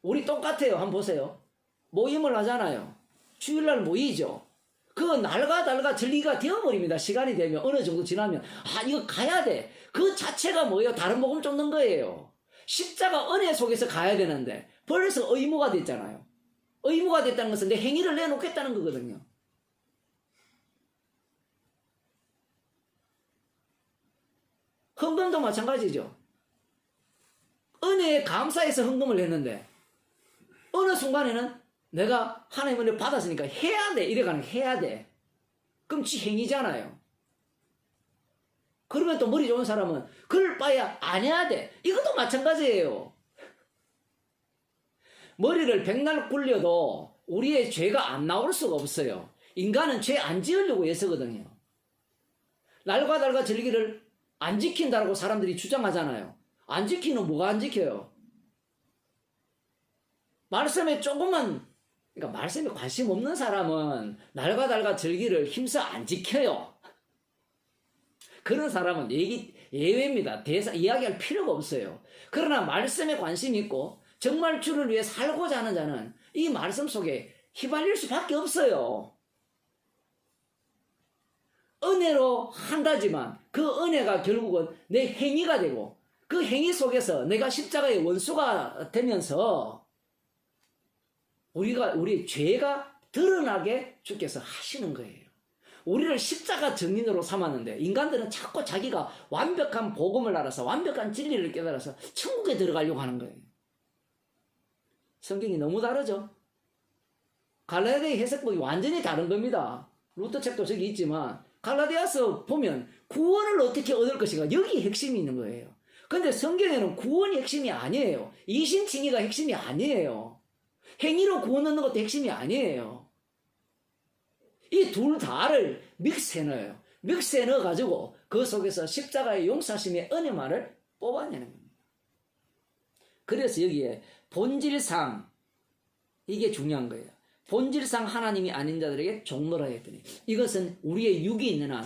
우리 똑같아요. 한번 보세요. 모임을 하잖아요. 주일날 모이죠. 그 날과 달과 절기가 되어버립니다. 시간이 되면 어느 정도 지나면 이거 가야 돼. 그 자체가 뭐예요? 다른 복음 쫓는 거예요. 십자가 은혜 속에서 가야 되는데 벌써 의무가 됐잖아요. 의무가 됐다는 것은 내 행위를 내놓겠다는 거거든요. 헌금도 마찬가지죠. 은혜에 감사해서 헌금을 했는데 어느 순간에는 내가 하나님 은혜 받았으니까 해야 돼. 이래가는 해야 돼. 그럼 지 행위잖아요. 그러면 또 머리 좋은 사람은 그럴 바야 안 해야 돼. 이것도 마찬가지예요. 머리를 백날 굴려도 우리의 죄가 안 나올 수가 없어요. 인간은 죄 안 지으려고 애쓰거든요. 날과 달과 절기를 안 지킨다고 사람들이 주장하잖아요. 안 지키는 뭐가 안 지켜요? 말씀에 조금만, 그러니까 말씀에 관심 없는 사람은 날과 달과 절기를 힘써 안 지켜요. 그런 사람은 예외입니다. 이야기할 필요가 없어요. 그러나 말씀에 관심이 있고 정말 주를 위해 살고자 하는 자는 이 말씀 속에 휘말릴 수밖에 없어요. 은혜로 한다지만 그 은혜가 결국은 내 행위가 되고 그 행위 속에서 내가 십자가의 원수가 되면서 우리 죄가 드러나게 주께서 하시는 거예요. 우리를 십자가 증인으로 삼았는데 인간들은 자꾸 자기가 완벽한 복음을 알아서 완벽한 진리를 깨달아서 천국에 들어가려고 하는 거예요. 성경이 너무 다르죠. 갈라디아 해석법이 완전히 다른 겁니다. 루터 책도 저기 있지만 갈라디아서 보면 구원을 어떻게 얻을 것인가 여기 핵심이 있는 거예요. 근데 성경에는 구원이 핵심이 아니에요. 이신칭의가 핵심이 아니에요. 행위로 구원 얻는 것도 핵심이 아니에요. 이 둘 다를 믹스해 넣어요. 믹스해 넣어가지고 그 속에서 십자가의 용서하심의 은혜만을 뽑아내는 겁니다. 그래서 여기에 본질상 이게 중요한 거예요. 본질상 하나님이 아닌 자들에게 종노라 했더니 이것은 우리의 육이 있는 한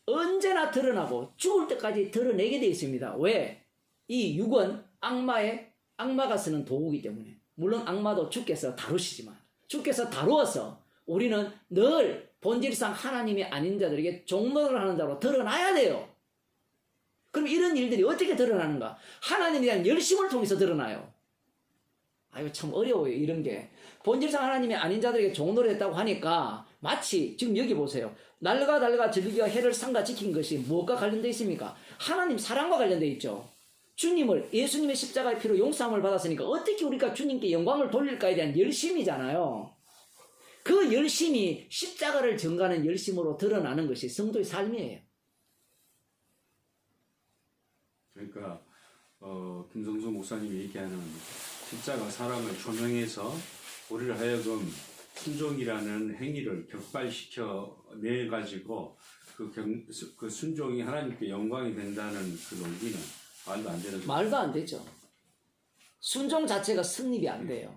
언제나 드러나고 죽을 때까지 드러내게 되어 있습니다. 왜? 이 육은 악마가 쓰는 도구이기 때문에. 물론 악마도 주께서 다루시지만 주께서 다루어서 우리는 늘 본질상 하나님이 아닌 자들에게 종노를 하는 자로 드러나야 돼요. 그럼 이런 일들이 어떻게 드러나는가? 하나님에 대한 열심을 통해서 드러나요. 이거 참 어려워요, 이런 게. 본질상 하나님이 아닌 자들에게 종노를 했다고 하니까 마치 지금 여기 보세요. 날과 달과 절기와 해를 삼가 지킨 것이 무엇과 관련되어 있습니까? 하나님 사랑과 관련되어 있죠. 예수님의 십자가의 피로 용서함을 받았으니까 어떻게 우리가 주님께 영광을 돌릴까에 대한 열심이잖아요. 그 열심이 십자가를 전가하는 열심으로 드러나는 것이 성도의 삶이에요. 그러니까 김성수 목사님이 얘기하는 십자가 사랑을 조명해서 우리를 하여금 순종이라는 행위를 격발시켜 내 가지고 그 순종이 하나님께 영광이 된다는 그 논리는 말도 안 되는 말도 안 되죠. 순종 자체가 성립이 안 돼요.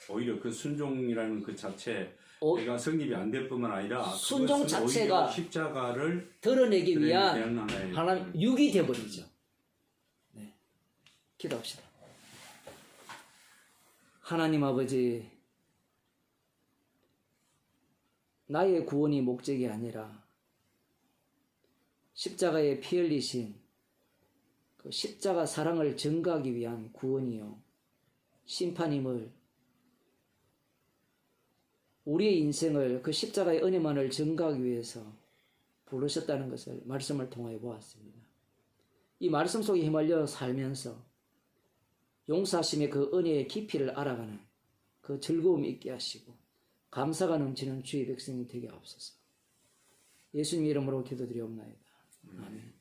오히려 그 순종이라는 그 자체 내가 성립이 안 될 뿐만 아니라 순종 자체가 십자가를 드러내기 위한 하나님 육이 되어버리죠. 네. 기도합시다. 하나님 아버지, 나의 구원이 목적이 아니라 십자가에 피 흘리신 그 십자가 사랑을 증거하기 위한 구원이요 심판임을, 우리의 인생을 그 십자가의 은혜만을 증거하기 위해서 부르셨다는 것을 말씀을 통하여 보았습니다. 이 말씀 속에 휘말려 살면서 용서하심의 그 은혜의 깊이를 알아가는 그 즐거움이 있게 하시고 감사가 넘치는 주의 백성이 되게 하옵소서. 예수님 이름으로 기도드리옵나이다. 아멘.